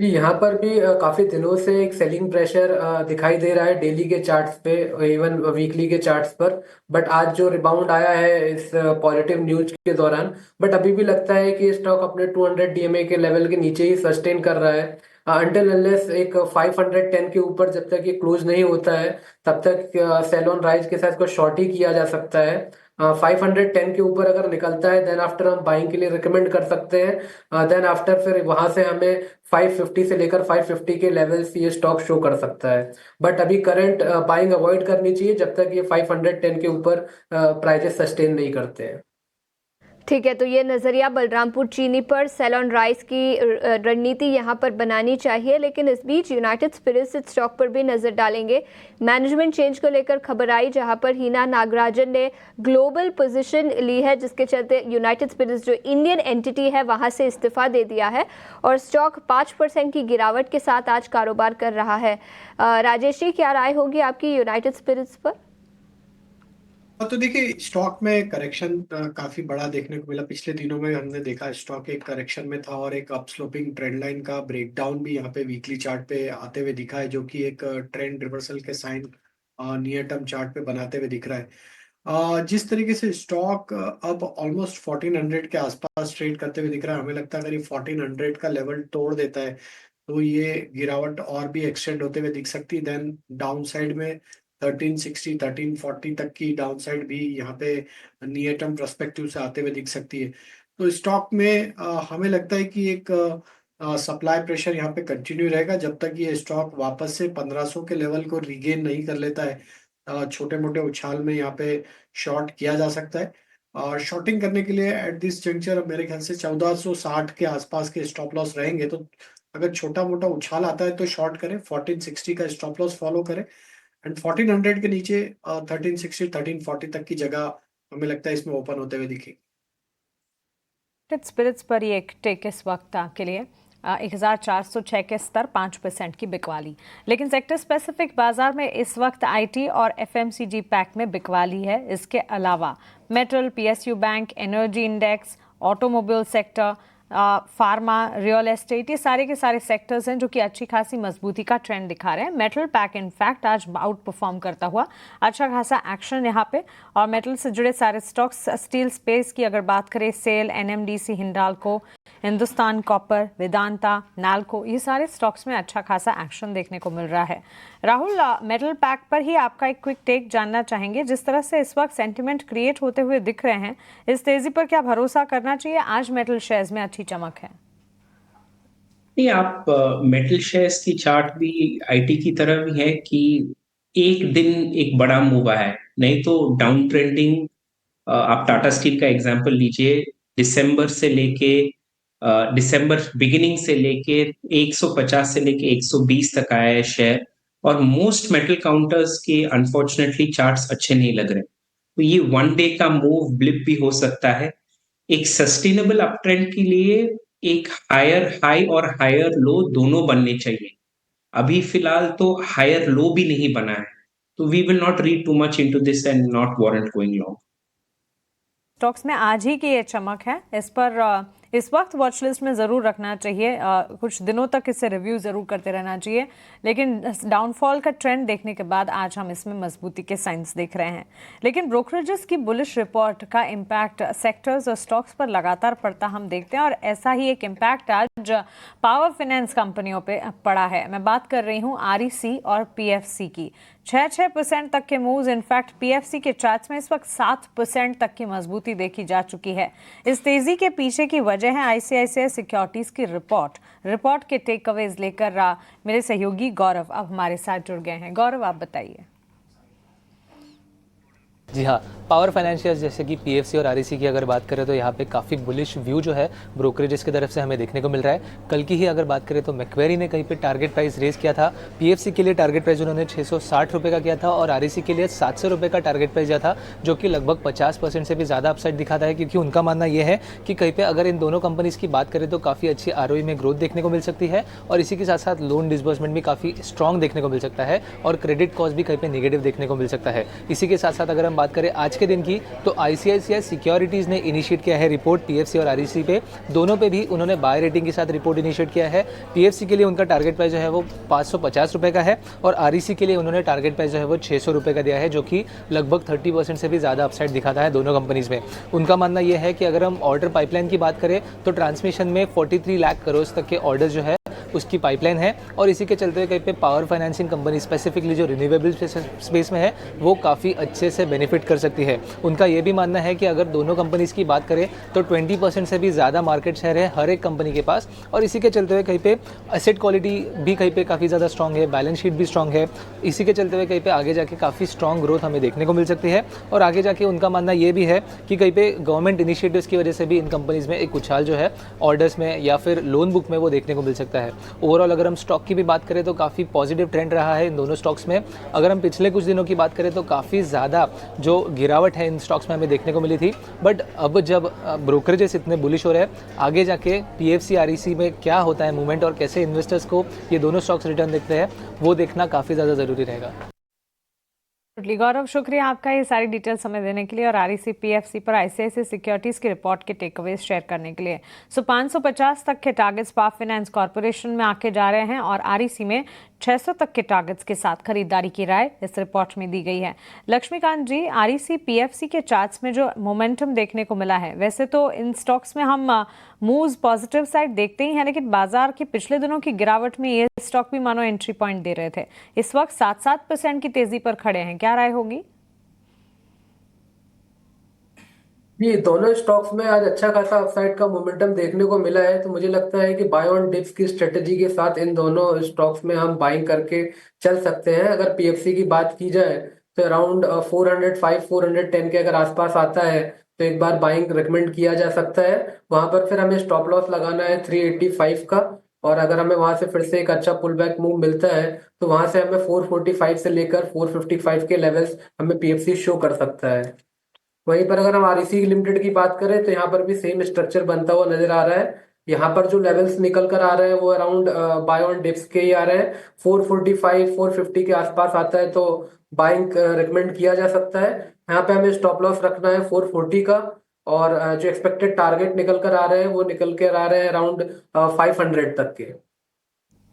यहाँ पर भी काफी दिनों से एक सेलिंग प्रेशर दिखाई दे रहा है डेली के चार्ट्स पे, इवन वीकली के चार्ट्स पर। बट आज जो रिबाउंड आया है इस पॉजिटिव न्यूज के दौरान, बट अभी भी लगता है कि स्टॉक अपने 200 DMA के लेवल के नीचे ही सस्टेन कर रहा है। अंटिल अनलेस एक 510 के ऊपर जब तक ये क्लोज नहीं होता है तब तक सेल ऑन राइज के साथ इसको शॉर्ट ही किया जा सकता है। 510 के ऊपर अगर निकलता है देन आफ्टर हम बाइंग के लिए रिकमेंड कर सकते हैं। देन आफ्टर फिर वहां से हमें 550 से लेकर 550 के लेवल्स ये स्टॉक शो कर सकता है। बट अभी करंट बाइंग अवॉइड करनी चाहिए जब तक ये 510 के ऊपर प्राइजेस सस्टेन नहीं करते हैं। ठीक है, तो ये नज़रिया बलरामपुर चीनी पर सेल ऑन राइस की रणनीति यहाँ पर बनानी चाहिए। लेकिन इस बीच यूनाइटेड स्पिरिट्स स्टॉक पर भी नज़र डालेंगे। मैनेजमेंट चेंज को लेकर खबर आई, जहाँ पर हीना नागराजन ने ग्लोबल पोजीशन ली है, जिसके चलते यूनाइटेड स्पिरिट्स जो इंडियन एंटिटी है वहाँ से इस्तीफा दे दिया है और स्टॉक 5% की गिरावट के साथ आज कारोबार कर रहा है। राजेश जी, क्या राय होगी आपकी यूनाइटेड स्पिरिट्स पर? तो देखिए, स्टॉक में करेक्शन काफी बड़ा देखने को मिला। पिछले दिनों में हमने देखा स्टॉक एक करेक्शन में था और एक अपस्लोपिंग ट्रेंड लाइन का ब्रेकडाउन भी यहाँ पे वीकली चार्ट पे आते हुए दिखा है, जो कि एक ट्रेंड रिवर्सल के साइन नियर टर्म चार्ट पे बनाते हुए दिख रहा है। जिस तरीके से स्टॉक अब ऑलमोस्ट 1400 के आसपास ट्रेड करते हुए दिख रहा है, हमें लगता है अगर ये 1400 का लेवल तोड़ देता है तो ये गिरावट और भी एक्सटेंड होते हुए दिख सकती है। देन डाउन साइड में 1360 1340 तक की डाउन साइड भी यहाँ पे नियर टर्म पर्सपेक्टिव से आते हुए दिख सकती है। तो स्टॉक में हमें लगता है कि एक सप्लाई प्रेशर यहाँ पे कंटिन्यू रहेगा जब तक ये स्टॉक वापस से 1500 के लेवल को रिगेन नहीं कर लेता है। छोटे मोटे उछाल में यहाँ पे शॉर्ट किया जा सकता है और शॉर्टिंग करने के लिए एट दिस जंक्चर मेरे ख्याल से 1460 के आसपास के स्टॉप लॉस रहेंगे। तो अगर छोटा मोटा उछाल आता है तो शॉर्ट करें, 1460 का स्टॉप लॉस फॉलो करें एंड 1400 के नीचे 1360 1340 तक की जगह हमें लगता है इसमें ओपन होते हुए दिखेगी। स्पिरिट्स पर ये एक टेक इस वक्त के लिए 1406 के स्तर 5% की बिकवाली। लेकिन सेक्टर स्पेसिफिक बाजार में इस वक्त आईटी और एफएमसीजी पैक में बिकवाली है। इसके अलावा metal, PSU bank, energy index, automobile sector, pharma, real estate, ये सारे के सारे सेक्टर्स हैं जो कि अच्छी खासी मजबूती का ट्रेंड दिखा रहे हैं। मेटल पैक इनफैक्ट आज आउट परफॉर्म करता हुआ, अच्छा खासा एक्शन यहाँ पे। और मेटल से जुड़े सारे स्टॉक्स, स्टील स्पेस की अगर बात करें, सेल, एनएमडीसी, हिंडाल्को, हिंदुस्तान कॉपर, वेदांता, नाल्को, ये सारे स्टॉक्स में अच्छा खासा एक्शन देखने को मिल रहा है। राहुल, मेटल पैक पर ही आपका एक क्विक टेक जानना चाहेंगे। जिस तरह से इस वक्त सेंटिमेंट क्रिएट होते हुए दिख रहे हैं, इस तेजी पर क्या भरोसा करना चाहिए? आज मेटल शेयर्स में अच्छी चमक है। नहीं, आप मेटल शेयर्स की चार्ट भी आईटी की तरह भी है कि एक दिन एक बड़ा मूव आया है, नहीं तो डाउन ट्रेंडिंग। आप टाटा स्टील का एग्जांपल लीजिए, दिसंबर बिगिनिंग से लेके 150 से लेके 120 तक आया है शेयर, और मोस्ट मेटल काउंटर्स के अनफॉर्चुनेटली चार्ट्स अच्छे नहीं लग रहे। तो ये वन डे का मूव ब्लिप भी हो सकता है। एक सस्टेनेबल अप ट्रेंड के लिए एक हायर हाई और हायर लो दोनों बनने चाहिए। अभी फिलहाल तो हायर लो भी नहीं बना है, तो we will not read too much into this and not warrant going long. Stocks में आज ही की ये चमक है, इस पर इस वक्त वॉच लिस्ट में ज़रूर रखना चाहिए। कुछ दिनों तक इसे रिव्यू ज़रूर करते रहना चाहिए, लेकिन डाउनफॉल का ट्रेंड देखने के बाद आज हम इसमें मजबूती के साइंस देख रहे हैं। लेकिन ब्रोकरेजेस की बुलिश रिपोर्ट का इम्पैक्ट सेक्टर्स और स्टॉक्स पर लगातार पड़ता हम देखते हैं, और ऐसा ही एक इम्पैक्ट आज पावर फाइनेंस कंपनियों पे पड़ा है। मैं बात कर रही हूँ आरईसी और पीएफसी की। 6% तक के मूव्स, इनफैक्ट पीएफसी के चार्ट्स में इस वक्त 7% तक की मजबूती देखी जा चुकी है। इस तेजी के पीछे की वजह है आईसीआईसीआई सिक्योरिटीज की रिपोर्ट के टेक अवेज लेकर मेरे सहयोगी गौरव अब हमारे साथ जुड़ गए हैं। गौरव, आप बताइए। जी हाँ, पावर फाइनेंशियल जैसे कि पीएफसी और आरईसी की अगर बात करें तो यहाँ पे काफ़ी बुलिश व्यू जो है ब्रोकरेजेस की तरफ से हमें देखने को मिल रहा है। कल की ही अगर बात करें तो मैक्वेरी ने कहीं पे टारगेट प्राइस रेज किया था। पीएफसी के लिए टारगेट प्राइस उन्होंने 660 रुपये का किया था और आरईसी के लिए 700 रुपये का टारगेट प्राइस दिया था, जो कि लगभग 50% से भी ज़्यादा अपसाइड दिखाता है, क्योंकि उनका मानना यह है कि कहीं पे अगर इन दोनों कंपनीज़ की बात करें तो काफ़ी अच्छी आरओई में ग्रोथ देखने को मिल सकती है और इसी के साथ साथ लोन डिसबर्समेंट भी काफ़ी स्ट्रॉन्ग देखने को मिल सकता है और क्रेडिट कॉस्ट भी कहीं पे नेगेटिव देखने को मिल सकता है। इसी के साथ साथ अगर हम बात करें आज के दिन की तो आईसीआईसीआई सिक्योरिटीज़ ने इनिशिएट किया है रिपोर्ट पीएफसी और आरईसी पे, दोनों पे भी उन्होंने बाय रेटिंग के साथ रिपोर्ट इनिशिएट किया है। पीएफसी के लिए उनका टारगेट प्राइस जो है वो 550 रुपये का है और आरईसी के लिए उन्होंने टारगेट प्राइस जो है वो 600 रुपये का दिया है, जो कि लगभग 30% से भी ज़्यादा अपसाइड दिखाता है दोनों कंपनीज़ में। उनका मानना यह है कि अगर हम ऑर्डर पाइपलाइन की बात करें तो ट्रांसमिशन में 43 लाख करोड़ तक के ऑर्डर जो है उसकी पाइपलाइन है और इसी के चलते हुए कहीं पे पावर फाइनेंसिंग कंपनी स्पेसिफिकली जो रिन्यूएबल स्पेस में है वो काफ़ी अच्छे से बेनिफिट कर सकती है। उनका ये भी मानना है कि अगर दोनों कंपनीज़ की बात करें तो 20% से भी ज़्यादा मार्केट शेयर है हर एक कंपनी के पास और इसी के चलते हुए कहीं पे एसेट क्वालिटी भी कहीं पे काफ़ी ज़्यादा स्ट्रॉन्ग है, बैलेंस शीट भी स्ट्रॉन्ग है। इसी के चलते हुए कहीं पे आगे जाके काफ़ी स्ट्रॉन्ग ग्रोथ हमें देखने को मिल सकती है और आगे जाके उनका मानना ये भी है कि कहीं पे गवर्नमेंट इनिशिएटिव्स की वजह से भी इन कंपनीज़ में एक उछाल जो है ऑर्डर्स में या फिर लोन बुक में वो देखने को मिल सकता है। ओवरऑल अगर हम स्टॉक की भी बात करें तो काफ़ी पॉजिटिव ट्रेंड रहा है इन दोनों स्टॉक्स में। अगर हम पिछले कुछ दिनों की बात करें तो काफ़ी ज़्यादा जो गिरावट है इन स्टॉक्स में हमें देखने को मिली थी, बट अब जब ब्रोकरेजेस इतने बुलिश हो रहे हैं आगे जाके पीएफसी आरईसी में क्या होता है मूवमेंट और कैसे इन्वेस्टर्स को ये दोनों स्टॉक्स रिटर्न देखते हैं वो देखना काफ़ी ज़्यादा ज़रूरी रहेगा। गौरव, शुक्रिया आपका ये सारी डिटेल्स हमें देने के लिए और आरईसी पीएफसी पर आईसीआईसीआई सिक्योरिटीज की रिपोर्ट के टेकअवेज शेयर करने के लिए। 550 तक के टारगेट्स पावर फाइनेंस कॉर्पोरेशन में आके जा रहे हैं और आरईसी में 600 तक के टारगेट्स के साथ खरीदारी की राय इस रिपोर्ट में दी गई है। लक्ष्मीकांत जी, आरईसी पीएफसी के चार्ट्स में जो मोमेंटम देखने को मिला है, वैसे तो इन स्टॉक्स में हम मूव्स पॉजिटिव साइड देखते ही हैं, लेकिन बाजार के पिछले दिनों की गिरावट में ये स्टॉक भी मानो एंट्री पॉइंट दे रहे थे। इस वक्त 7% की तेजी पर खड़े हैं, क्या राय होगी? ये दोनों स्टॉक्स में आज अच्छा खासा अपसाइड का मोमेंटम देखने को मिला है, तो मुझे लगता है कि बाय ऑन डिप्स की स्ट्रेटेजी के साथ इन दोनों स्टॉक्स में हम बाइंग करके चल सकते हैं। अगर पीएफसी की बात की जाए तो अराउंड 405 410 के अगर आसपास आता है तो एक बार बाइंग रिकमेंड किया जा सकता है। वहां पर फिर हमें स्टॉप लॉस लगाना है 385 का और अगर हमें वहां से फिर से एक अच्छा पुल बैक मूव मिलता है तो वहां से हमें 445 से लेकर 455 के लेवल्स हमें पीएफसी शो कर सकता है। वहीं पर अगर हम आरईसी लिमिटेड की बात करें तो यहाँ पर भी सेम स्ट्रक्चर बनता हुआ नजर आ रहा है। यहाँ पर जो लेवल्स निकल कर आ रहे हैं वो अराउंड बाय ऑन डिप्स के ही आ रहे हैं। 445 450 के आसपास आता है तो बाइंग रिकमेंड किया जा सकता है। यहाँ पे हमें स्टॉप लॉस रखना है 440 का और जो एक्सपेक्टेड टारगेट निकल कर आ रहे हैं वो निकल कर आ रहे हैं अराउंड 500 तक के।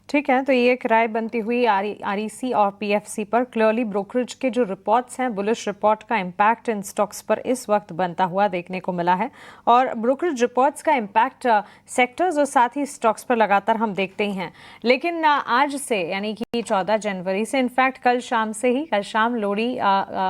ठीक है, तो ये एक राय बनती हुई आरईसी और पीएफसी पर। क्लियरली ब्रोकरेज के जो रिपोर्ट्स हैं, बुलिश रिपोर्ट का इम्पैक्ट इन स्टॉक्स पर इस वक्त बनता हुआ देखने को मिला है और ब्रोकरेज रिपोर्ट्स का इम्पैक्ट सेक्टर्स और साथ ही स्टॉक्स पर लगातार हम देखते ही हैं। लेकिन आज से यानी कि 14 जनवरी से, इनफैक्ट कल शाम लोहड़ी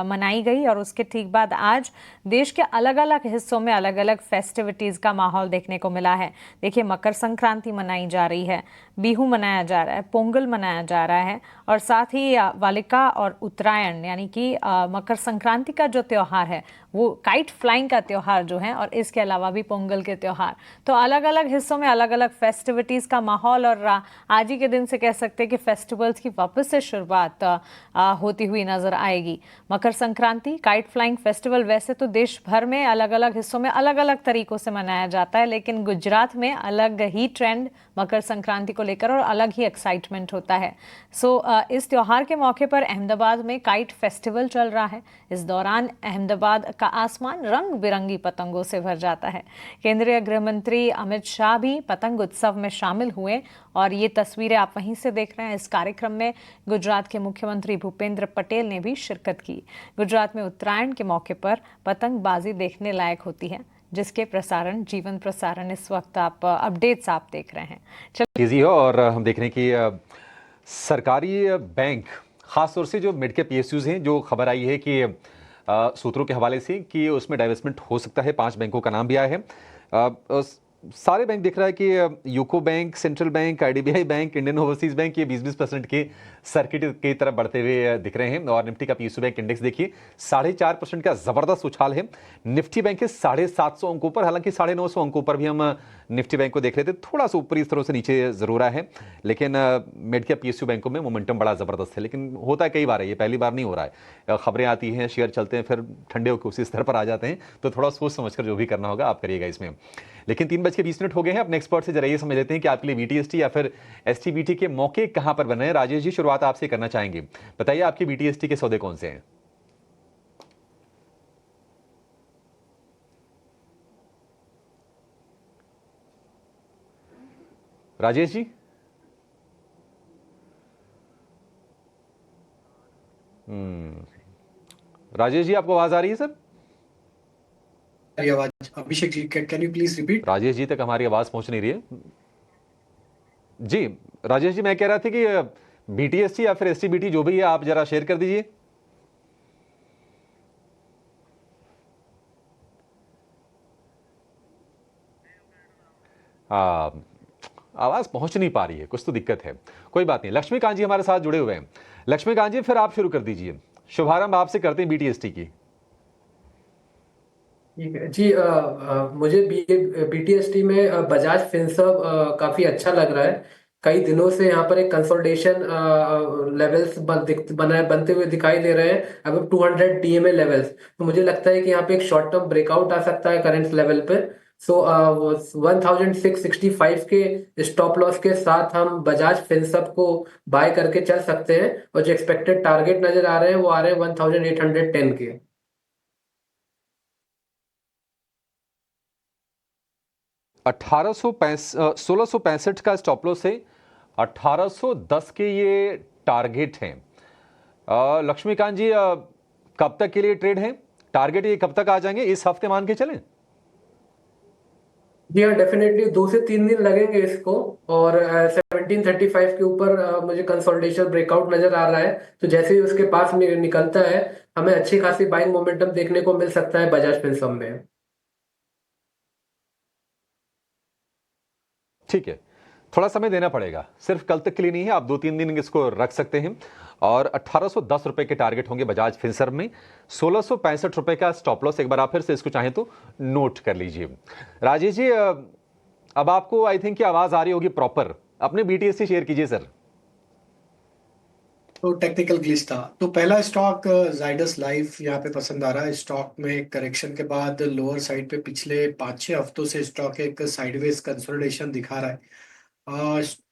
मनाई गई और उसके ठीक बाद आज देश के अलग अलग हिस्सों में अलग अलग फेस्टिविटीज़ का माहौल देखने को मिला है। देखिए, मकर संक्रांति मनाई जा रही है, बिहू मनाया जा रहा है, पोंगल मनाया जा रहा है और साथ ही वालिका और उत्तरायण यानी कि मकर संक्रांति का जो त्यौहार है वो काइट फ्लाइंग का त्यौहार जो है और इसके अलावा भी पोंगल के त्यौहार। तो अलग अलग हिस्सों में अलग अलग फेस्टिविटीज़ का माहौल और आज ही के दिन से कह सकते हैं कि फेस्टिवल्स की वापस से शुरुआत होती हुई नज़र आएगी। Makar Sankranti kite flying festival वैसे तो देश भर में अलग अलग हिस्सों में अलग अलग तरीक़ों से मनाया जाता है, लेकिन गुजरात में अलग ही ट्रेंड मकर संक्रांति को लेकर और अलग ही एक्साइटमेंट होता है। इस त्यौहार के मौके पर अहमदाबाद में काइट फेस्टिवल चल रहा है। इस दौरान अहमदाबाद का आसमान रंग बिरंगी पतंगों से भर जाता है। केंद्रीय गृह मंत्री अमित शाह भी पतंग उत्सव में शामिल हुए और ये तस्वीरें आप वहीं से देख रहे हैं। इस कार्यक्रम में गुजरात के मुख्यमंत्री भूपेंद्र पटेल ने भी शिरकत की। गुजरात में उत्तरायण के मौके पर पतंगबाजी देखने लायक होती है, जिसके प्रसारण जीवन प्रसारण इस वक्त आप अपडेट्स आप देख रहे हैं। तेजी हो और हम देख रहे हैं कि सरकारी बैंक, खासतौर से जो मिड कैप पीएसयूज हैं, जो खबर आई है कि सूत्रों के हवाले से कि उसमें डाइवेस्टमेंट हो सकता है। 5 बैंकों का नाम भी आया है। सारे बैंक दिख रहा है कि UCO bank, central bank, IDBI bank, Indian overseas bank ये 20-20% के सर्किट की तरफ बढ़ते हुए दिख रहे हैं। और निफ्टी का पीएसयू बैंक इंडेक्स देखिए 4.5% का जबरदस्त उछाल है। निफ्टी बैंक के 750 अंकों पर, हालांकि 950 अंकों पर भी हम निफ्टी बैंक को देख रहे थे, थोड़ा सा ऊपरी स्तरों से नीचे जरूर आया है, लेकिन मिड कैप पीएसयू बैंकों में मोमेंटम बड़ा जबरदस्त है। लेकिन होता है कई बार है, ये पहली बार नहीं हो रहा है। खबरें आती हैं, शेयर चलते हैं, फिर ठंडे होकर उसी स्तर पर आ जाते हैं, तो थोड़ा सोच समझकर जो भी करना होगा आप करिएगा इसमें। लेकिन 3:20 हो गए हैं। अपने एक्सपर्ट से जरा ये समझ लेते हैं कि आपके लिए बीटीएसटी या फिर एसटीबीटी के मौके कहां पर बन रहे हैं। राजेश जी, शुरुआत आपसे करना चाहेंगे, बताइए आपके बीटीएसटी के सौदे कौन से हैं? राजेश जी। राजेश जी, आपको आवाज आ रही है सर? आवाज Abhishek ji, can you please repeat? Rajesh ji तक हमारी आवाज पहुंच नहीं रही है जी। राजेश जी, मैं कह रहा था कि बीटीएसटी या फिर एसटीबीटी जो भी है, आप जरा शेयर कर दीजिए। आवाज पहुंच नहीं पा रही है, कुछ तो दिक्कत है, कोई बात नहीं। लक्ष्मीकांत जी हमारे साथ जुड़े हुए हैं। लक्ष्मीकांत जी, फिर आप शुरू कर दीजिए, शुभारंभ आपसे करते हैं बीटीएसटी की। ठीक है जी। मुझे बीटीएसटी में बजाज फिनसर्व काफी अच्छा लग रहा है। कई दिनों से यहाँ पर एक कंसोलिडेशन लेवल्स बनते हुए दिखाई दे रहे हैं, अब 200 डीएमए लेवल्स। तो मुझे लगता है कि यहाँ पे एक शॉर्ट टर्म ब्रेकआउट आ सकता है करंट लेवल पे। सो 1665 के स्टॉप लॉस के साथ हम बजाज फिनसर्व को बाय करके चल सकते हैं, और जो एक्सपेक्टेड टारगेट नजर आ रहे हैं वो आ रहे हैं 1810 के। 1665 का स्टॉप लॉस है, 1810 के ये टारगेट हैं। लक्ष्मीकांत जी, कब तक के लिए ट्रेड है? टारगेट ये कब तक आ जाएंगे, इस हफ्ते मान के चलें? जी हाँ, डेफिनेटली 2 से 3 दिन लगेंगे इसको। और 1735 के ऊपर मुझे कंसोलिडेशन ब्रेकआउट नजर आ रहा है, तो जैसे ही उसके पास निकलता है हमें अच्छी खासी बाइंग मोमेंटम देखने को मिल सकता है बजाज फिनसर्व में। ठीक है, थोड़ा समय देना पड़ेगा, सिर्फ कल तक के लिए नहीं है, आप 2-3 दिन इसको रख सकते हैं। और 1810 रुपए के टारगेट होंगे बजाज फिनसर्व में, 1665 रुपए का स्टॉप लॉस। एक बार आप फिर से इसको चाहें तो नोट कर लीजिए। राजेश जी, अब आपको आई थिंक की आवाज आ रही होगी प्रॉपर, अपने बीटीएसटी शेयर कीजिए सर। तो टेक्निकल ग्लिच था। तो पहला स्टॉक जाइडस लाइफ यहाँ पे पसंद आ रहा है। स्टॉक में करेक्शन के बाद लोअर साइड पे पिछले 5-6 हफ्तों से स्टॉक एक साइडवेज कंसोलिडेशन दिखा रहा है।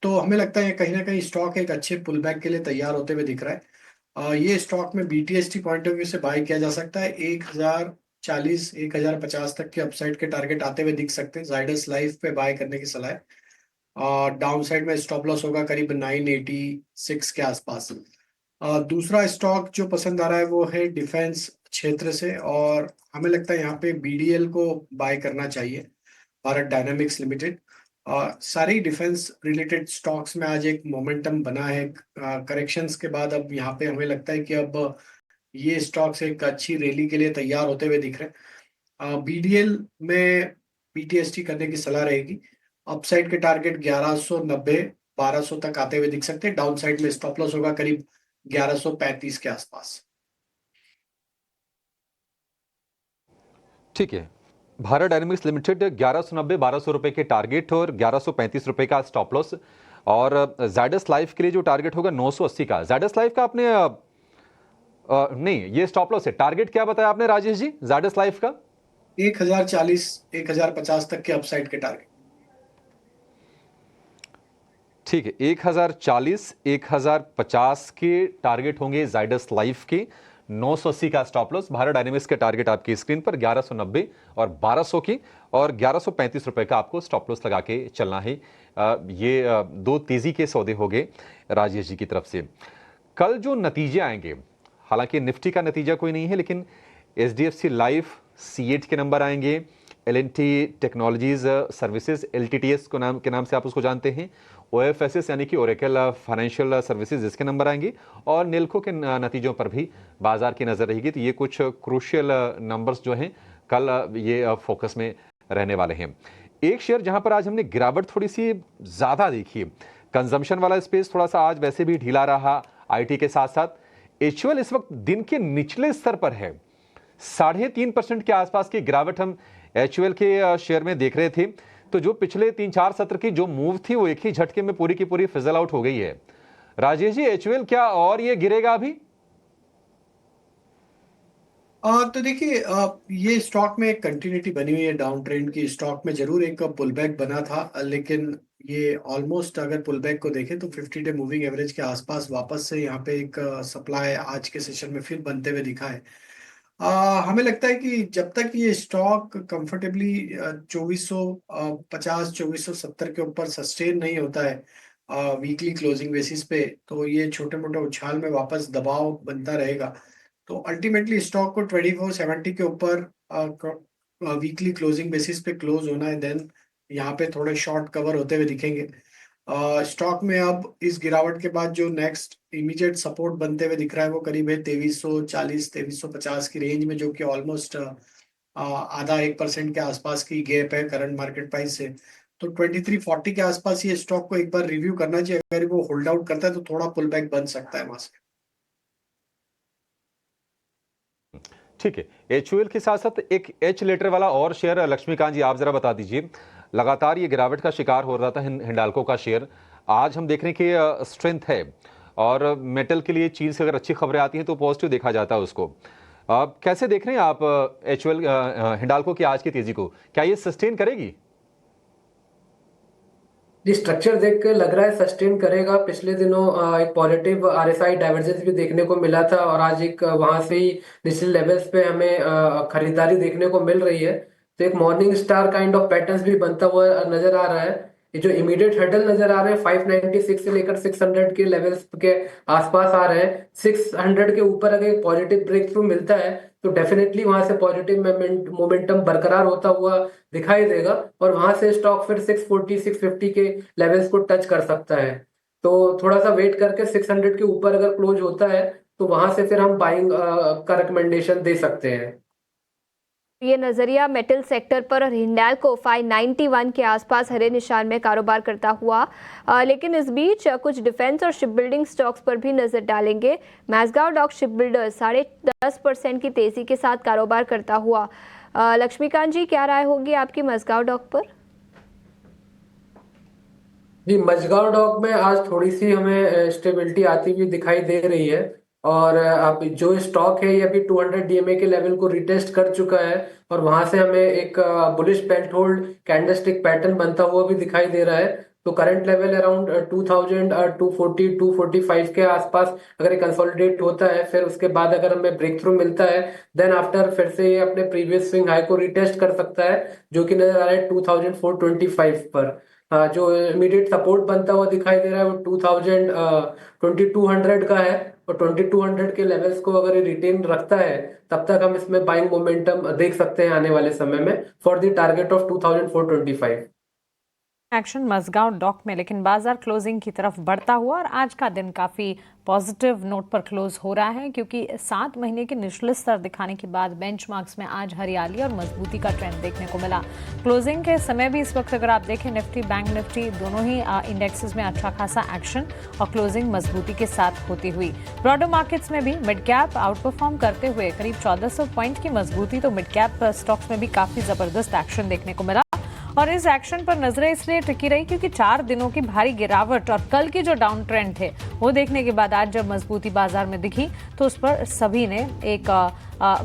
तो हमें लगता है कहीं ना कहीं स्टॉक एक अच्छे पुल बैक के लिए तैयार होते हुए दिख रहा है। ये स्टॉक में बीटीएसटी पॉइंट ऑफ व्यू से बाय किया जा सकता है। 1040 1050 तक के अपसाइड के टारगेट आते हुए दिख सकते हैं। जाइडस लाइफ पे बाय करने की सलाह है। डाउन साइड में स्टॉप लॉस होगा करीब 986 के आसपास। दूसरा स्टॉक जो पसंद आ रहा है वो है डिफेंस क्षेत्र से, और हमें लगता है यहाँ पे बीडीएल को बाय करना चाहिए, भारत डायनामिक्स लिमिटेड। सारी डिफेंस रिलेटेड स्टॉक्स में आज एक मोमेंटम बना है करेक्शंस के बाद। अब यहाँ पे हमें लगता है कि अब ये स्टॉक्स एक अच्छी रैली के लिए तैयार होते हुए दिख रहे हैं। बीडीएल में बीटीएसटी करने की सलाह रहेगी। अपसाइड के टारगेट 1190 1200 तक आते हुए दिख सकते हैं। डाउन साइड में स्टॉप लॉस होगा करीब 1135 के आसपास। ठीक है, भारत डायनामिक्स लिमिटेड 1190 1200 रुपए के टारगेट और 1135 रुपए का स्टॉप लॉस। और जाइडस लाइफ के लिए जो टारगेट होगा 980 का। जाइडस लाइफ का आपने नहीं, ये स्टॉप लॉस है। टारगेट क्या बताया आपने राजेश जी जाइडस लाइफ का? 1040 1050 तक के अपसाइड के टारगेट। ठीक है, 1040 1050 के टारगेट होंगे जाइडस लाइफ के, 980 का स्टॉप लॉस। भारत डायनामिक्स के टारगेट आपकी स्क्रीन पर 1190 और 1200 की, और 1135 रुपए का आपको स्टॉप लॉस लगा के चलना है। ये दो तेजी के सौदे हो गए राजेश जी की तरफ से। कल जो नतीजे आएंगे, हालांकि निफ्टी का नतीजा कोई नहीं है, लेकिन एचडीएफसी लाइफ C8 के नंबर आएंगे, L&T टेक्नोलॉजीज सर्विसेज LTTS के नाम से आप उसको जानते हैं, OFSS यानी कि ओरेकल फाइनेंशियल सर्विसेज, इसके नंबर आएंगे, और नेल्को के नतीजों पर भी बाजार की नजर रहेगी। तो ये कुछ क्रूशियल नंबर्स जो हैं कल ये फोकस में रहने वाले हैं। एक शेयर जहां पर आज हमने गिरावट थोड़ी सी ज्यादा देखी, कंजम्पशन वाला स्पेस थोड़ा सा आज वैसे भी ढीला रहा आईटी के साथ साथ। एचयूएल इस वक्त दिन के निचले स्तर पर है, 3.5% के आसपास की गिरावट हम एचयूएल के शेयर में देख रहे थे। तो जो पिछले 3-4 सत्र की जो मूव थी वो एक ही झटके में पूरी की पूरी फिजल आउट हो गई है। राजेश जी, एचयूएल क्या और ये गिरेगा अभी? तो देखिए, ये स्टॉक में एक कंटिन्यूटी बनी हुई है डाउन ट्रेंड की। स्टॉक में जरूर एक पुल बैक बना था, लेकिन ये ऑलमोस्ट अगर पुल बैक को देखें तो 50 डे मूविंग एवरेज के आसपास वापस से यहाँ पे एक सप्लाई आज के सेशन में फिर बनते हुए दिखा है। हमें लगता है कि जब तक ये स्टॉक कंफर्टेबली 2450 2470 के ऊपर सस्टेन नहीं होता है वीकली क्लोजिंग बेसिस पे, तो ये छोटे मोटे उछाल में वापस दबाव बनता रहेगा। तो अल्टीमेटली स्टॉक को 2470 के ऊपर वीकली क्लोजिंग बेसिस पे क्लोज होना है, देन यहाँ पे थोड़े शॉर्ट कवर होते हुए दिखेंगे। स्टॉक में अब इस गिरावट के बाद जो नेक्स्ट इमीडिएट सपोर्ट बनते हुए दिख रहा है वो करीब है 2340 2350 की रेंज में, जो कि ऑलमोस्ट आधा 1% के आसपास की गैप है करंट मार्केट प्राइस से। तो 2340 के आसपास ये स्टॉक को एक बार रिव्यू करना चाहिए। अगर वो होल्ड आउट करता है तो थोड़ा पुल बैक बन सकता है वहां से। ठीक है, एचयूएल के साथ साथ एक एच लेटर वाला और शेयर लक्ष्मीकांत जी आप जरा बता दीजिए। लगातार ये गिरावट का शिकार हो रहा था हिंडाल्को का शेयर, आज हम देख रहे हैं कि स्ट्रेंथ है और मेटल के लिए चीन से अगर अच्छी खबरें आती हैं तो पॉजिटिव देखा जाता है उसको। कैसे देख रहे हैं आप एचयूएल हिंडाल्को की आज की तेजी को, क्या ये सस्टेन करेगी? जी, स्ट्रक्चर देख के लग रहा है सस्टेन करेगा। पिछले दिनों एक पॉजिटिव आरएसआई डाइवर्जेंस भी देखने को मिला था और आज एक वहां से ही निचले लेवल्स पे हमें खरीदारी देखने को मिल रही है। तो एक morning star kind of patterns भी बनता हुआ नजर आ रहा है। ये जो इमीडिएट हर्डल नजर आ रहे हैं 596 से लेकर 600 के लेवल्स के आसपास आ रहे हैं। 600 के ऊपर अगर पॉजिटिव ब्रेक थ्रू मिलता है तो डेफिनेटली वहां से पॉजिटिव मोमेंटम बरकरार होता हुआ दिखाई देगा और वहां से स्टॉक फिर 640 650 के लेवल्स को टच कर सकता है। तो थोड़ा सा वेट करके 600 के ऊपर अगर क्लोज होता है तो वहां से फिर हम बाइंग का रिकमेंडेशन दे सकते हैं। ये नजरिया मेटल सेक्टर पर और हिंडाल्को 591 के आसपास हरे निशान में कारोबार करता हुआ, लेकिन इस बीच कुछ डिफेंस और शिपबिल्डिंग स्टॉक्स पर भी नजर डालेंगे। मैज़गांव डॉक शिपबिल्डर्स 10.5% की तेजी के साथ कारोबार करता हुआ। लक्ष्मीकांत जी, क्या राय होगी आपकी मैज़गांव डॉक पर? जी, मझगांव डॉक में आज थोड़ी सी हमें स्टेबिलिटी आती हुई दिखाई दे रही है और अब जो स्टॉक है ये अभी 200 डीएमए के लेवल को रिटेस्ट कर चुका है और वहां से हमें एक bullish belt hold candlestick pattern बनता हुआ भी दिखाई दे रहा है। तो करंट लेवल अराउंड 2240 245 के आसपास अगर ये कंसोलिडेट होता है, फिर उसके बाद अगर हमें ब्रेक थ्रू मिलता है देन आफ्टर फिर से ये अपने प्रीवियस स्विंग हाई को रिटेस्ट कर सकता है, जो कि नजर आ रहा है 2425 पर। जो इमीडिएट सपोर्ट बनता हुआ दिखाई दे रहा है वो 2200 का है और 2200 के लेवल्स को अगर ये रिटेन रखता है तब तक हम इसमें बाइंग मोमेंटम देख सकते हैं आने वाले समय में for the target of 2425। Action Mazagon dock में लेकिन बाजार क्लोजिंग की तरफ बढ़ता हुआ और आज का दिन काफ़ी पॉजिटिव नोट पर क्लोज हो रहा है, क्योंकि 7 महीने के निचले स्तर दिखाने के बाद बेंचमार्क्स में आज हरियाली और मजबूती का ट्रेंड देखने को मिला। क्लोजिंग के समय भी इस वक्त अगर आप देखें निफ्टी बैंक निफ्टी दोनों ही इंडेक्सेस में अच्छा खासा एक्शन और क्लोजिंग मजबूती के साथ होती हुई। ब्रॉडर मार्केट्स में भी मिड कैप आउट परफॉर्म करते हुए करीब 1400 पॉइंट की मजबूती, तो मिड कैप स्टॉक्स में भी काफ़ी ज़बरदस्त एक्शन देखने को मिला। और इस एक्शन पर नजरें इसलिए टिकी रही क्योंकि 4 दिनों की भारी गिरावट और कल की जो डाउन ट्रेंड थे वो देखने के बाद आज जब मजबूती बाजार में दिखी तो उस पर सभी ने एक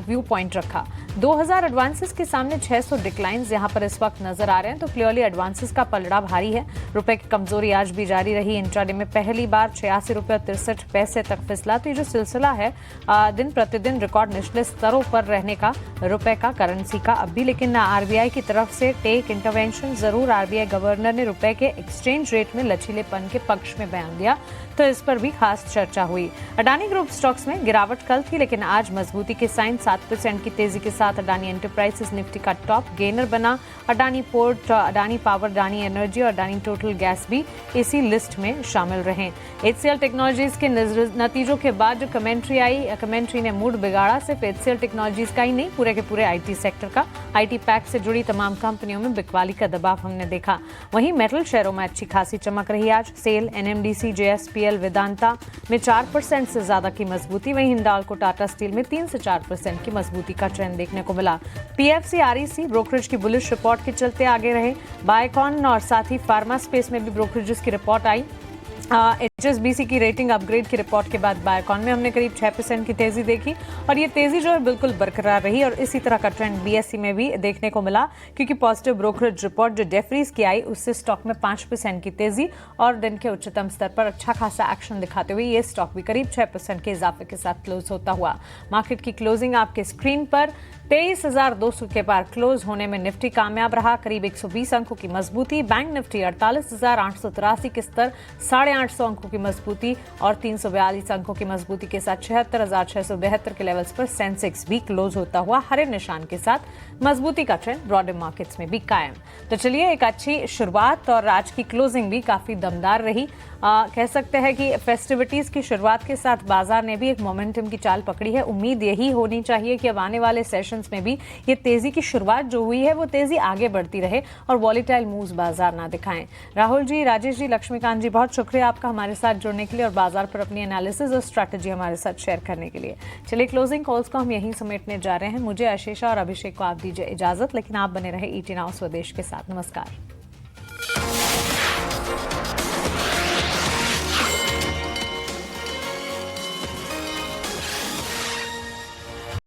व्यू पॉइंट रखा। 2000 एडवांसेस के सामने 600 डिक्लाइंस यहां पर इस वक्त नजर आ रहे हैं, तो क्लियरली एडवांसेस का पलड़ा भारी है। रुपए की कमजोरी आज भी जारी रही। इंट्राडे में पहली बार 86 रुपये 63 पैसे तक फिसला। तो ये जो सिलसिला है दिन प्रतिदिन रिकॉर्ड निचले स्तरों पर रहने का रुपए का करेंसी का अब भी, लेकिन आरबीआई की तरफ से टेक इंटरवेंशन जरूर। आरबीआई गवर्नर ने रुपए के एक्सचेंज रेट में लचीलेपन के पक्ष में बयान दिया, तो इस पर भी खास चर्चा हुई। अडानी ग्रुप स्टॉक्स में गिरावट कल थी लेकिन आज मजबूती के साइन। 7% की तेजी के साथ अडानी एंटरप्राइजेस निफ्टी का टॉप गेनर बना। Adani port, Adani power, Adani energy और अडानी टोटल गैस भी इसी लिस्ट में शामिल रहे। HCL टेक्नोलॉजीज के नतीजों के बाद जो कमेंट्री आई, कमेंट्री ने मूड बिगाड़ा। सिर्फ HCL टेक्नोलॉजीज का ही नहीं, पूरे के पूरे IT सेक्टर का। आईटी पैक से जुड़ी तमाम कंपनियों में बिकवाली का दबाव हमने देखा। वहीं मेटल शेयरों में अच्छी खासी चमक रही आज। सेल, एनएमडीसी, जेएसपीएल, वेदांता में 4% से ज्यादा की मजबूती। वहीं हिंडाल्को, टाटा स्टील में 3 से 4% की मजबूती का ट्रेंड देखने को मिला। पीएफसी, आरईसी ब्रोकरेज की बुलिश रिपोर्ट के चलते आगे रहे। बायोकॉन और साथ ही फार्मा स्पेस में भी ब्रोकरेजेस की रिपोर्ट आई। HSBC की रेटिंग अपग्रेड की रिपोर्ट के बाद बायोकॉन में हमने करीब 6% की तेजी देखी और ये तेजी जो है बिल्कुल बरकरार रही और इसी तरह का ट्रेंड बीएसई में भी देखने को मिला, क्योंकि पॉजिटिव ब्रोकरेज रिपोर्ट जो जेफरीज की आई उससे स्टॉक में 5% की तेजी और दिन के उच्चतम स्तर पर अच्छा खासा एक्शन दिखाते हुए ये स्टॉक भी करीब 6% के इजाफे के साथ क्लोज होता हुआ। मार्केट की क्लोजिंग आपके स्क्रीन पर 23,200 के पार क्लोज होने में निफ्टी कामयाब रहा, करीब 120 अंकों की मजबूती। बैंक निफ्टी 48,883 के स्तर 850 अंकों की मजबूती और 342 अंकों की मजबूती के साथ 76,672 के लेवल्स पर सेंसेक्स भी क्लोज होता हुआ हरे निशान के साथ मजबूती का ट्रेंड ब्रॉडर मार्केट्स में भी कायम। तो चलिए, एक अच्छी शुरुआत और आज की क्लोजिंग भी काफी दमदार रही। कह सकते हैं कि फेस्टिविटीज की शुरुआत के साथ बाजार ने भी एक मोमेंटम की चाल पकड़ी है। उम्मीद यही होनी चाहिए कि अब आने वाले सेशंस में भी ये तेजी की शुरुआत जो हुई है वो तेजी आगे बढ़ती रहे और वॉलेटाइल मूव्स बाजार ना दिखाएं। राहुल जी, राजेश जी, लक्ष्मीकांत जी, बहुत शुक्रिया आपका हमारे साथ जुड़ने के लिए और बाजार पर अपनी एनालिसिस और स्ट्रैटेजी हमारे साथ शेयर करने के लिए। चलिए, क्लोजिंग कॉल्स को हम यहीं समेटने जा रहे हैं। मुझे, आशीषा और अभिषेक को आप दीजिए इजाजत, लेकिन आप बने रहे ईटी नाउ स्वदेश के साथ। नमस्कार।